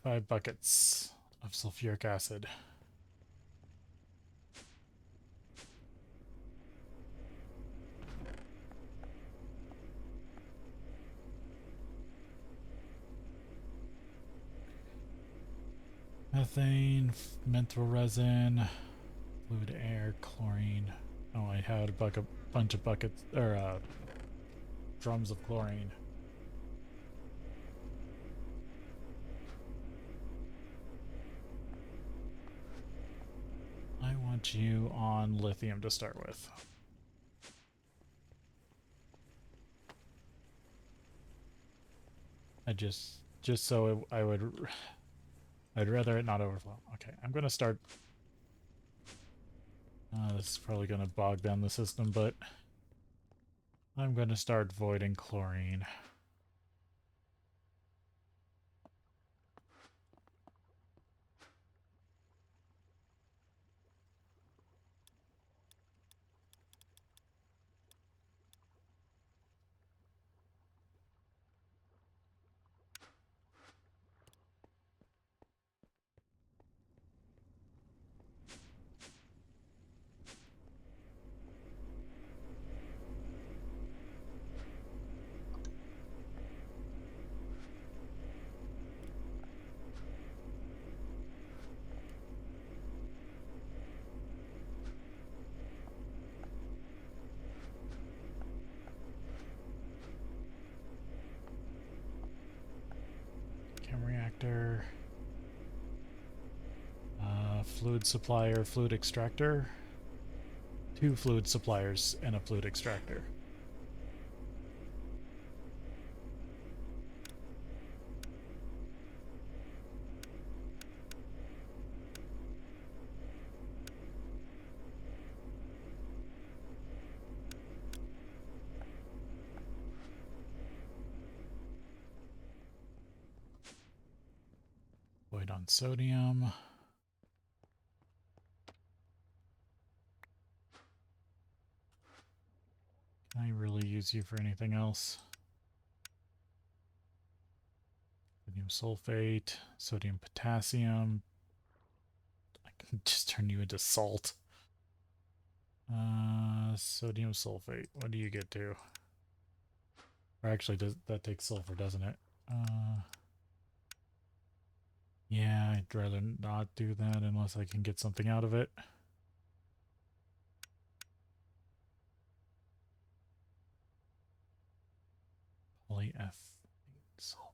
Five buckets of sulfuric acid. Methane, menthol resin, fluid air, chlorine. Oh, I had a bunch of buckets, or drums of chlorine. I want you on lithium to start with. Just so I'd rather it not overflow. Okay, I'm gonna start. This is probably gonna bog down the system, but I'm gonna start voiding chlorine. Chem reactor. Fluid supplier, fluid extractor. 2 fluid suppliers and a fluid extractor. Void on sodium. Can I really use you for anything else? Sodium sulfate, sodium potassium. I can just turn you into salt. Sodium sulfate. What do you get to? Or actually, that takes sulfur, doesn't it? Yeah, I'd rather not do that unless I can get something out of it. Polyethylene sulfide.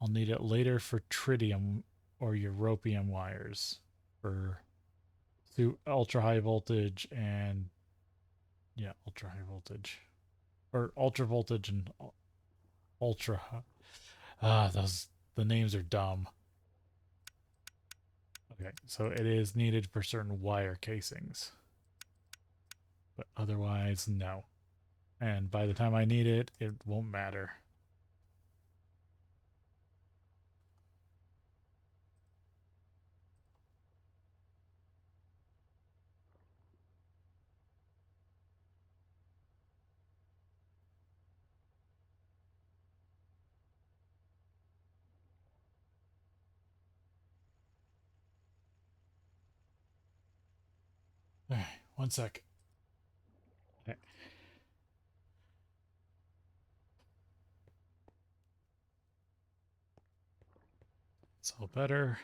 I'll need it later for tritium or europium wires for ultra high voltage and yeah, ultra high voltage or ultra voltage and ultra. Those the names are dumb. Okay, so it is needed for certain wire casings, But otherwise, no. And by the time I need it, it won't matter. Alright, 1 sec. Okay. It's all better.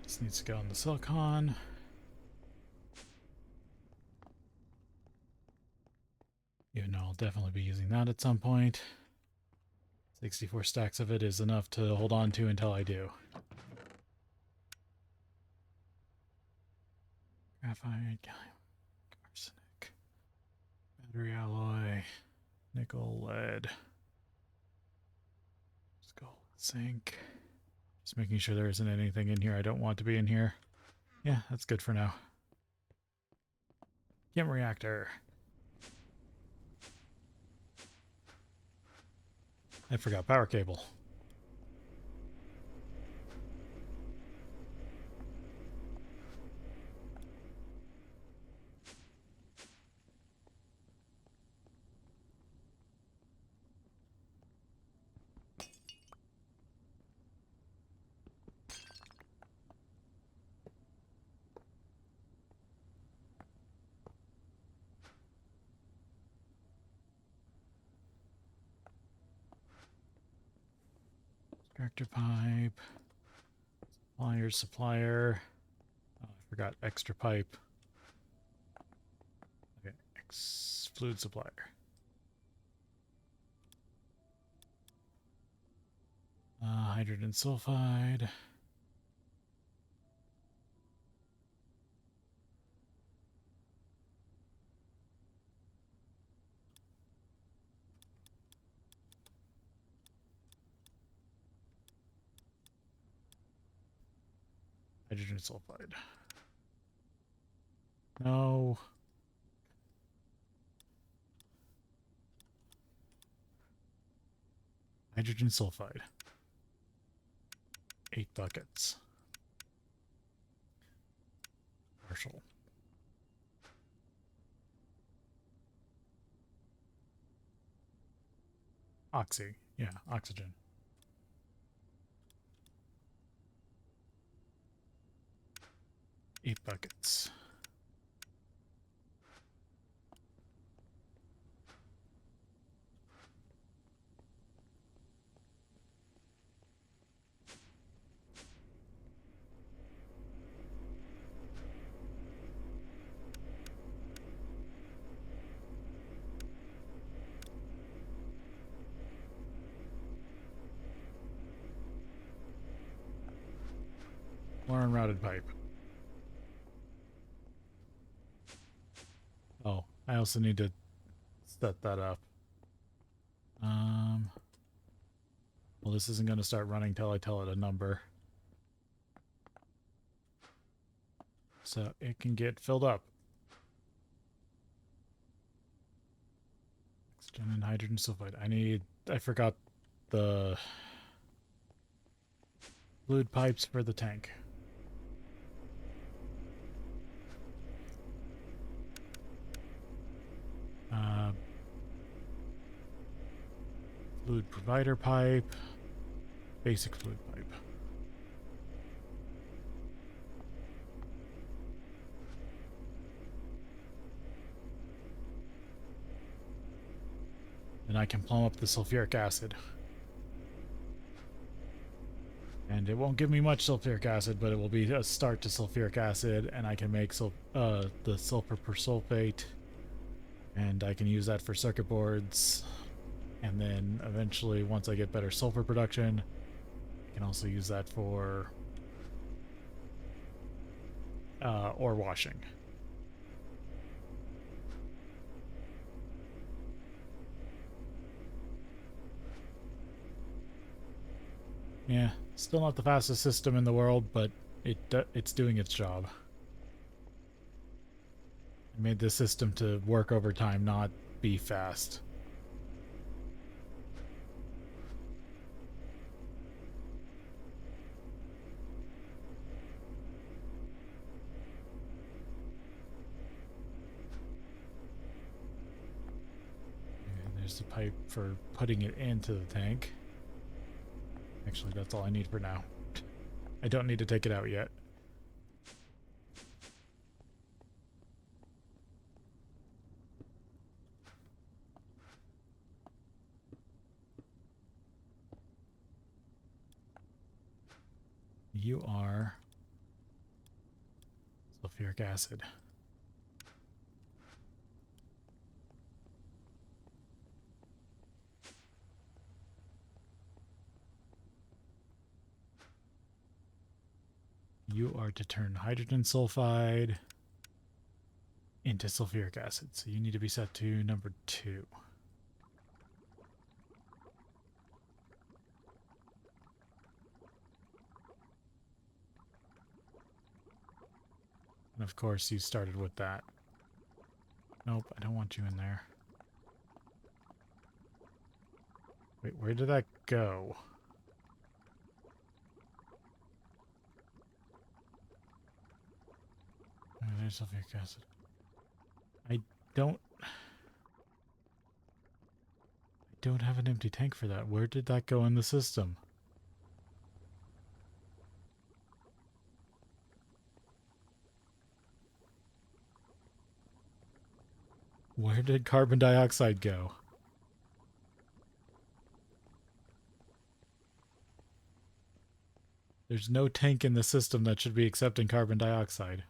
This needs to go in the silicon. Even though I'll definitely be using that at some point. 64 stacks of it is enough to hold on to until I do. Graphite, gallium, arsenic, battery alloy, nickel, lead, gold, zinc. Just making sure there isn't anything in here I don't want to be in here. Yeah, that's good for now. Chem reactor. I forgot power cable. Extractor pipe. Supplier. Oh, I forgot extra pipe. Okay, fluid supplier. Hydrogen sulfide. Hydrogen sulfide. No. Hydrogen sulfide. 8 buckets. Partial. Oxy. Yeah, oxygen. Eight buckets. More unrouted pipe. Oh, I also need to set that up. Well, this isn't going to start running till I tell it a number. So it can get filled up. Oxygen and hydrogen sulfide. I forgot the fluid pipes for the tank. Fluid provider pipe. Basic fluid pipe. Then I can plumb up the sulfuric acid. And it won't give me much sulfuric acid, but it will be a start to sulfuric acid, and I can make the sulfur persulfate, and I can use that for circuit boards. And then eventually, once I get better sulfur production, I can also use that for ore washing. Yeah, still not the fastest system in the world, but it's doing its job. I made this system to work over time, not be fast. Okay, there's the pipe for putting it into the tank. Actually, that's all I need for now. I don't need to take it out yet. You are sulfuric acid. You are to turn hydrogen sulfide into sulfuric acid. So you need to be set to number 2. And of course you started with that. Nope, I don't want you in there. Wait, where did that go? Oh, there's sulfuric acid. I don't have an empty tank for that. Where did that go in the system? Where did carbon dioxide go? There's no tank in the system that should be accepting carbon dioxide.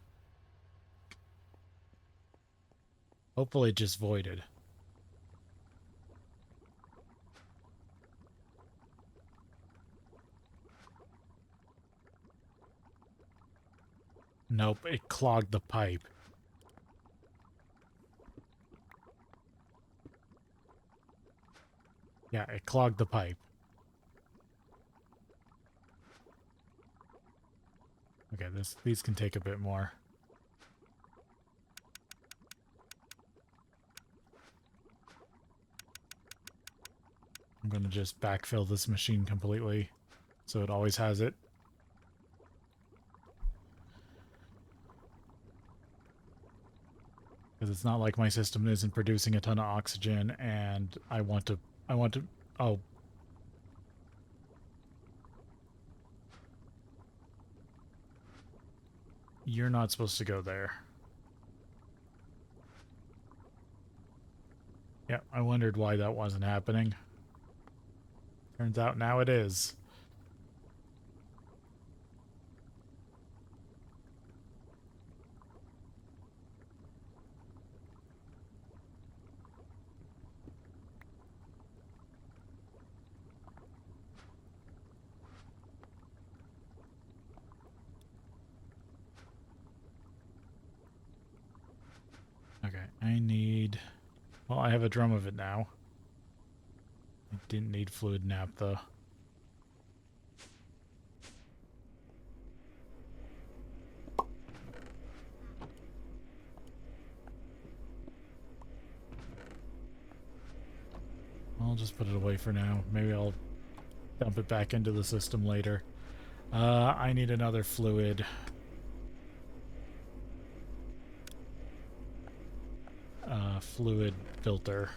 Hopefully it just voided. Nope, it clogged the pipe. Yeah, it clogged the pipe. Okay, these can take a bit more. I'm going to just backfill this machine completely so it always has it. Because it's not like my system isn't producing a ton of oxygen and I want to, oh. You're not supposed to go there. Yeah, I wondered why that wasn't happening. Turns out now it is. Okay, I need... Well, I have a drum of it now. I didn't need fluid naphtha. I'll just put it away for now. Maybe I'll dump it back into the system later. I need another fluid. Fluid filter.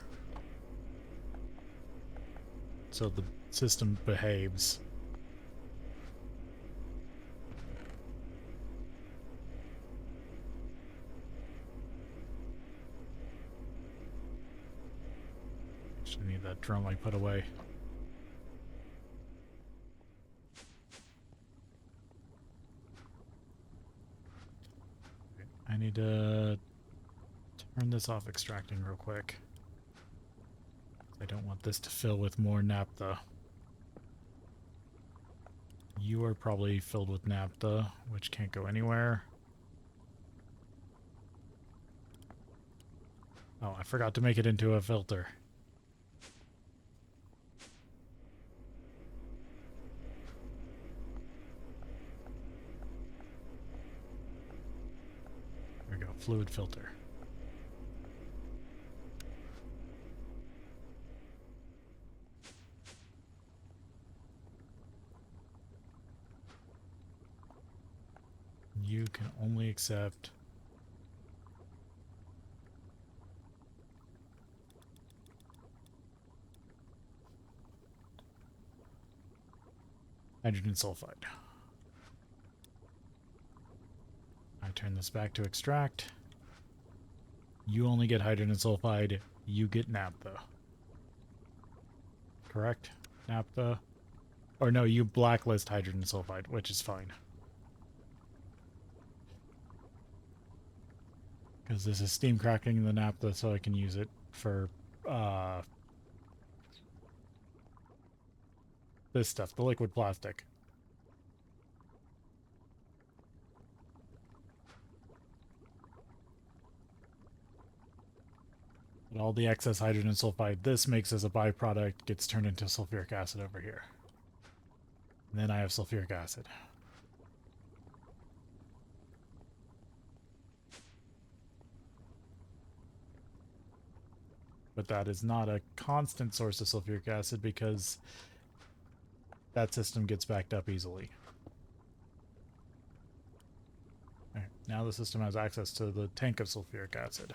So the system behaves. Actually need that drum I put away. I need to turn this off extracting real quick. I don't want this to fill with more naphtha. You are probably filled with naphtha, which can't go anywhere. Oh, I forgot to make it into a filter. fluid filter. You can only accept hydrogen sulfide. I turn this back to extract. You only get hydrogen sulfide. You get naphtha. Correct? Naphtha. Or no, you blacklist hydrogen sulfide, which is fine. Because this is steam cracking the naphtha, so I can use it for this stuff, the liquid plastic. But all the excess hydrogen sulfide this makes as a byproduct gets turned into sulfuric acid over here. And then I have sulfuric acid. But that is not a constant source of sulfuric acid because that system gets backed up easily. Alright, now the system has access to the tank of sulfuric acid.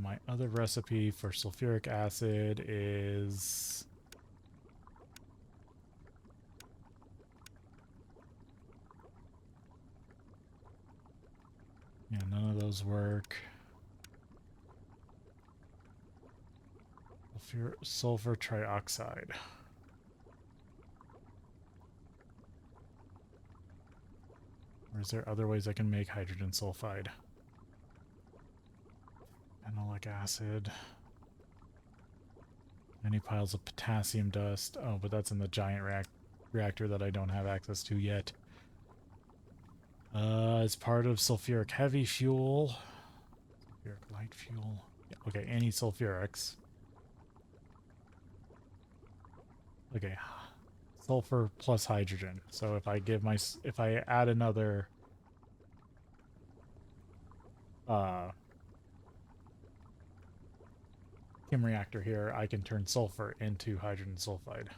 My other recipe for sulfuric acid is yeah, none of those work. Sulfur trioxide. Or is there other ways I can make hydrogen sulfide? Phenolic acid. Many piles of potassium dust. Oh, but that's in the giant reactor that I don't have access to yet. It's part of sulfuric heavy fuel. Sulfuric light fuel. Yeah, okay, any sulfurics. Okay, sulfur plus hydrogen. So if I add another chem reactor here, I can turn sulfur into hydrogen sulfide.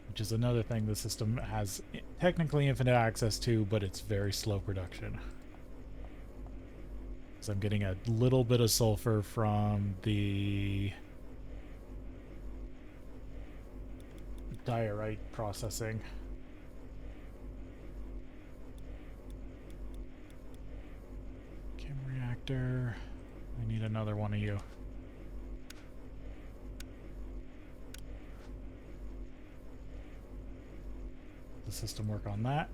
Which is another thing the system has technically infinite access to, but it's very slow production. So I'm getting a little bit of sulfur from the diorite processing. Chem reactor. I need another one of you. The system work on that.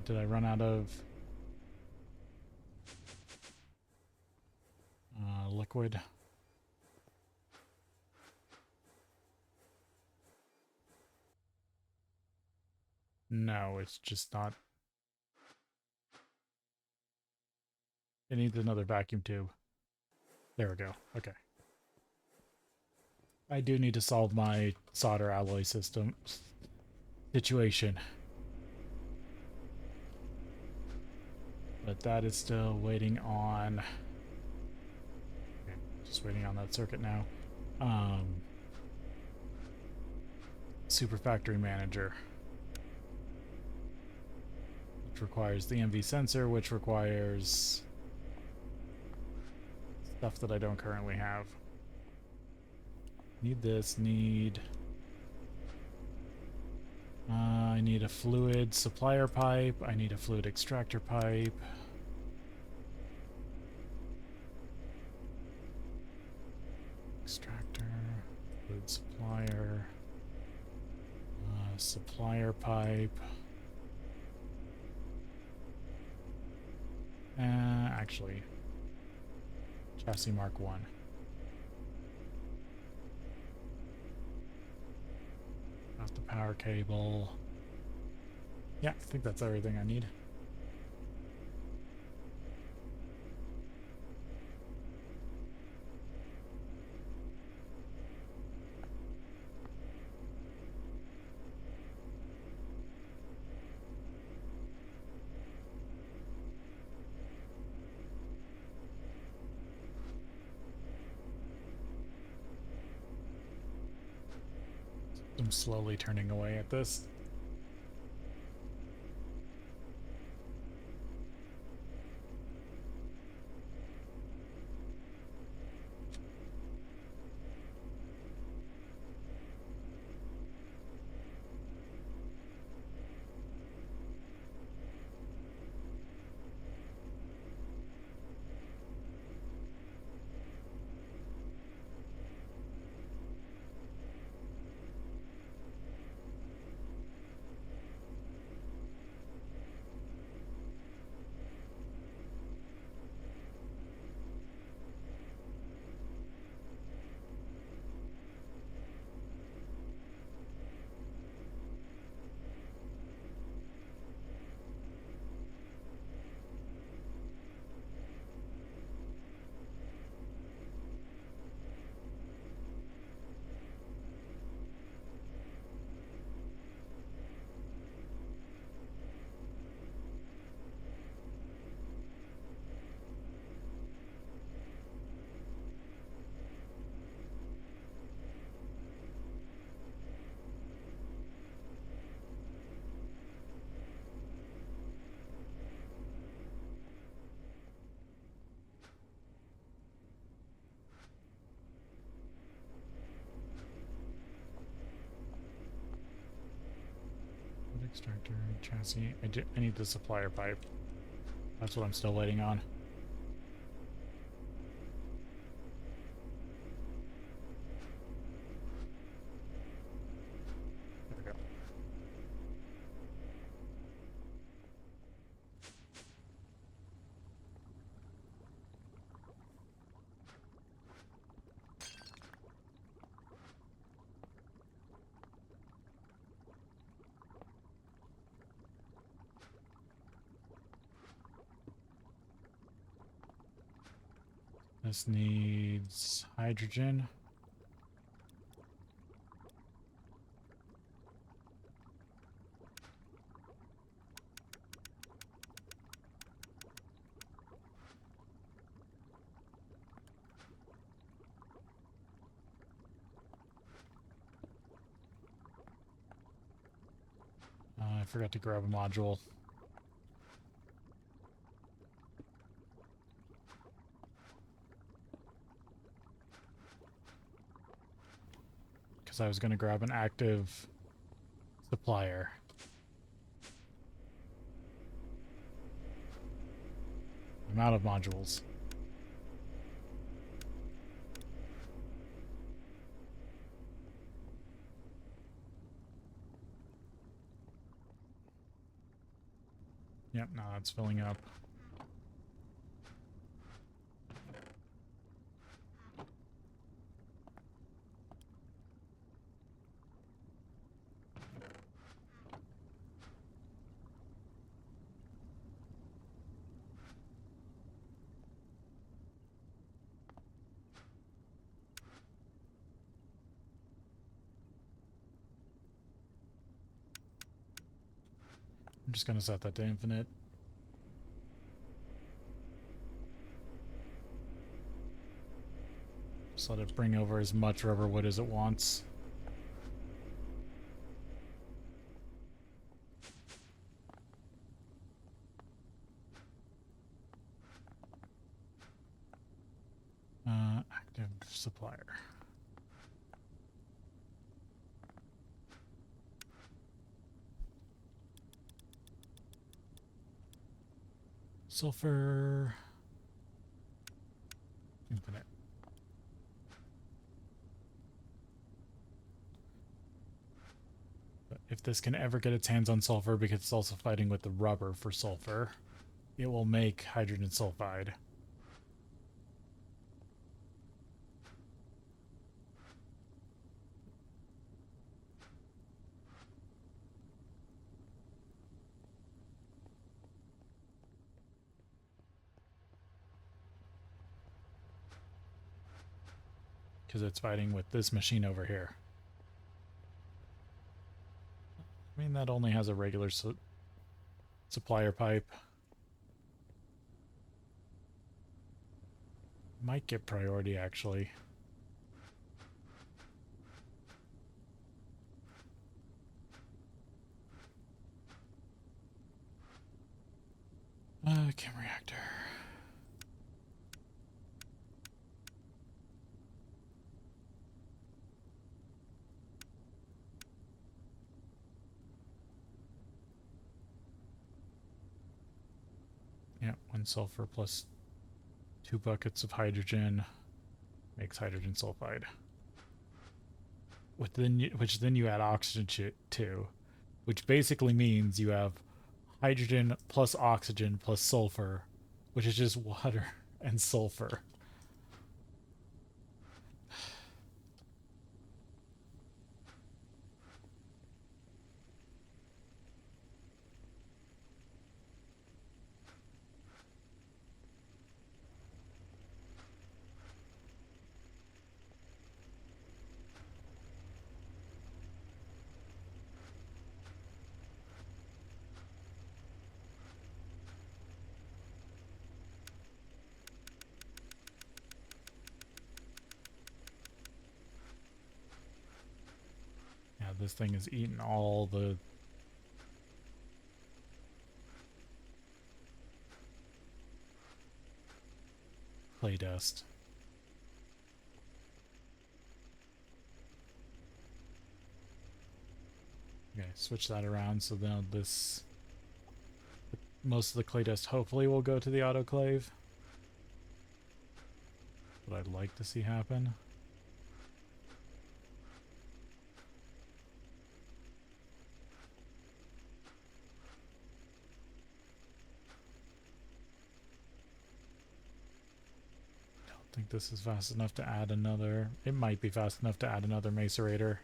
Did I run out of liquid? No, it's just not. It needs another vacuum tube. There we go. Okay. I do need to solve my solder alloy system situation. But that is still waiting on... Okay, just waiting on that circuit now. Super Factory Manager, which requires the MV sensor, which requires stuff that I don't currently have. Need this, I need a fluid supplier pipe, I need a fluid extractor pipe. Extractor, fluid supplier, supplier pipe. Actually, chassis Mark 1. Got the power cable. Yeah, I think that's everything I need. I'm slowly turning away at this. Extractor, chassis. I need the supplier pipe. That's what I'm still waiting on. There we go. This needs hydrogen. I forgot to grab a module. Because I was going to grab an active supplier. I'm out of modules. Yep, now it's filling up. I'm just going to set that to infinite. Just let it bring over as much rubber wood as it wants. Active supplier. Sulfur. Infinite. But if this can ever get its hands on sulfur, because it's also fighting with the rubber for sulfur, it will make hydrogen sulfide. Because it's fighting with this machine over here. I mean, that only has a regular supplier pipe. Might get priority, actually. Chem reactor. Yeah, 1 sulfur plus 2 buckets of hydrogen makes hydrogen sulfide. Which then you add oxygen to, which basically means you have hydrogen plus oxygen plus sulfur, which is just water and sulfur. Yeah, this thing is eating all the clay dust. Okay, switch that around so now this... most of the clay dust hopefully will go to the autoclave. What I'd like to see happen. I think this is fast enough to add another... it might be fast enough to add another macerator.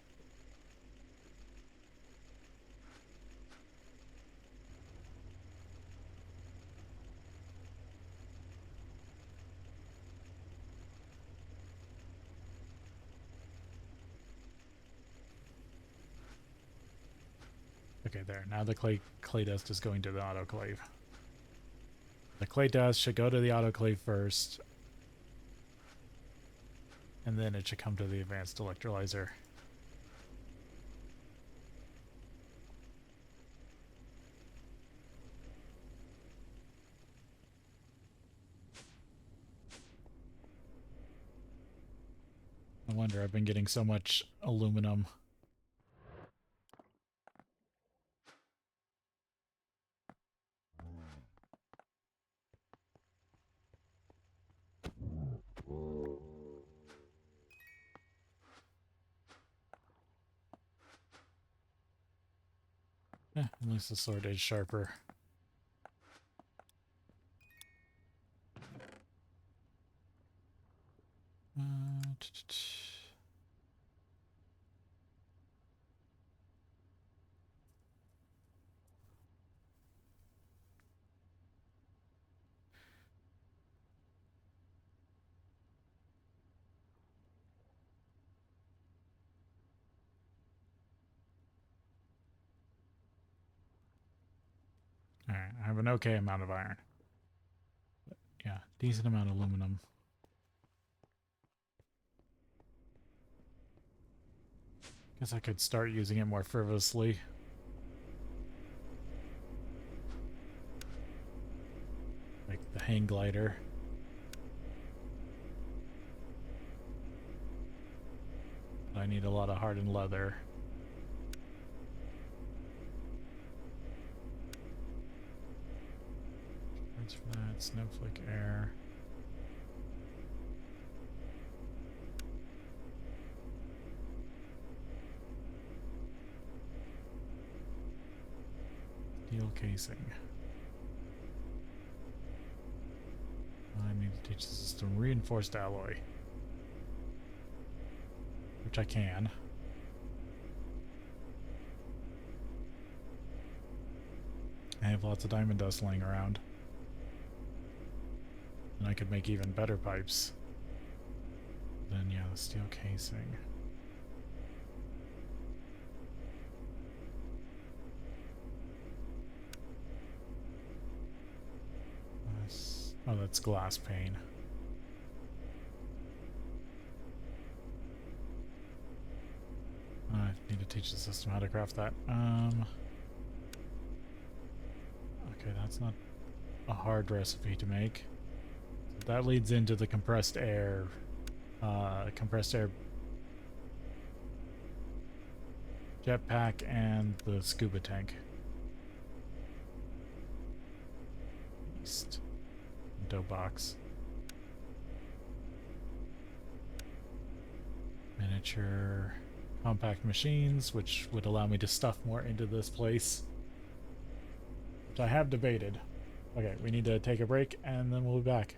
Okay, there. Now the clay dust is going to the autoclave. The clay dust should go to the autoclave first, and then it should come to the advanced electrolyzer. No wonder I've been getting so much aluminum. At least the sword is sharper. Alright, I have an okay amount of iron. But yeah, decent amount of aluminum. Guess I could start using it more frivolously. Like the hang glider. But I need a lot of hardened leather. That's for that. Snowflake air. Steel casing. I need to teach the system reinforced alloy. Which I can. I have lots of diamond dust laying around. And I could make even better pipes. Then yeah, the steel casing. Oh, that's glass pane. I need to teach the system how to craft that. Okay, that's not a hard recipe to make. So that leads into the compressed air jetpack and the scuba tank. East. Dough box. Miniature compact machines, which would allow me to stuff more into this place. Which I have debated. Okay, we need to take a break and then we'll be back.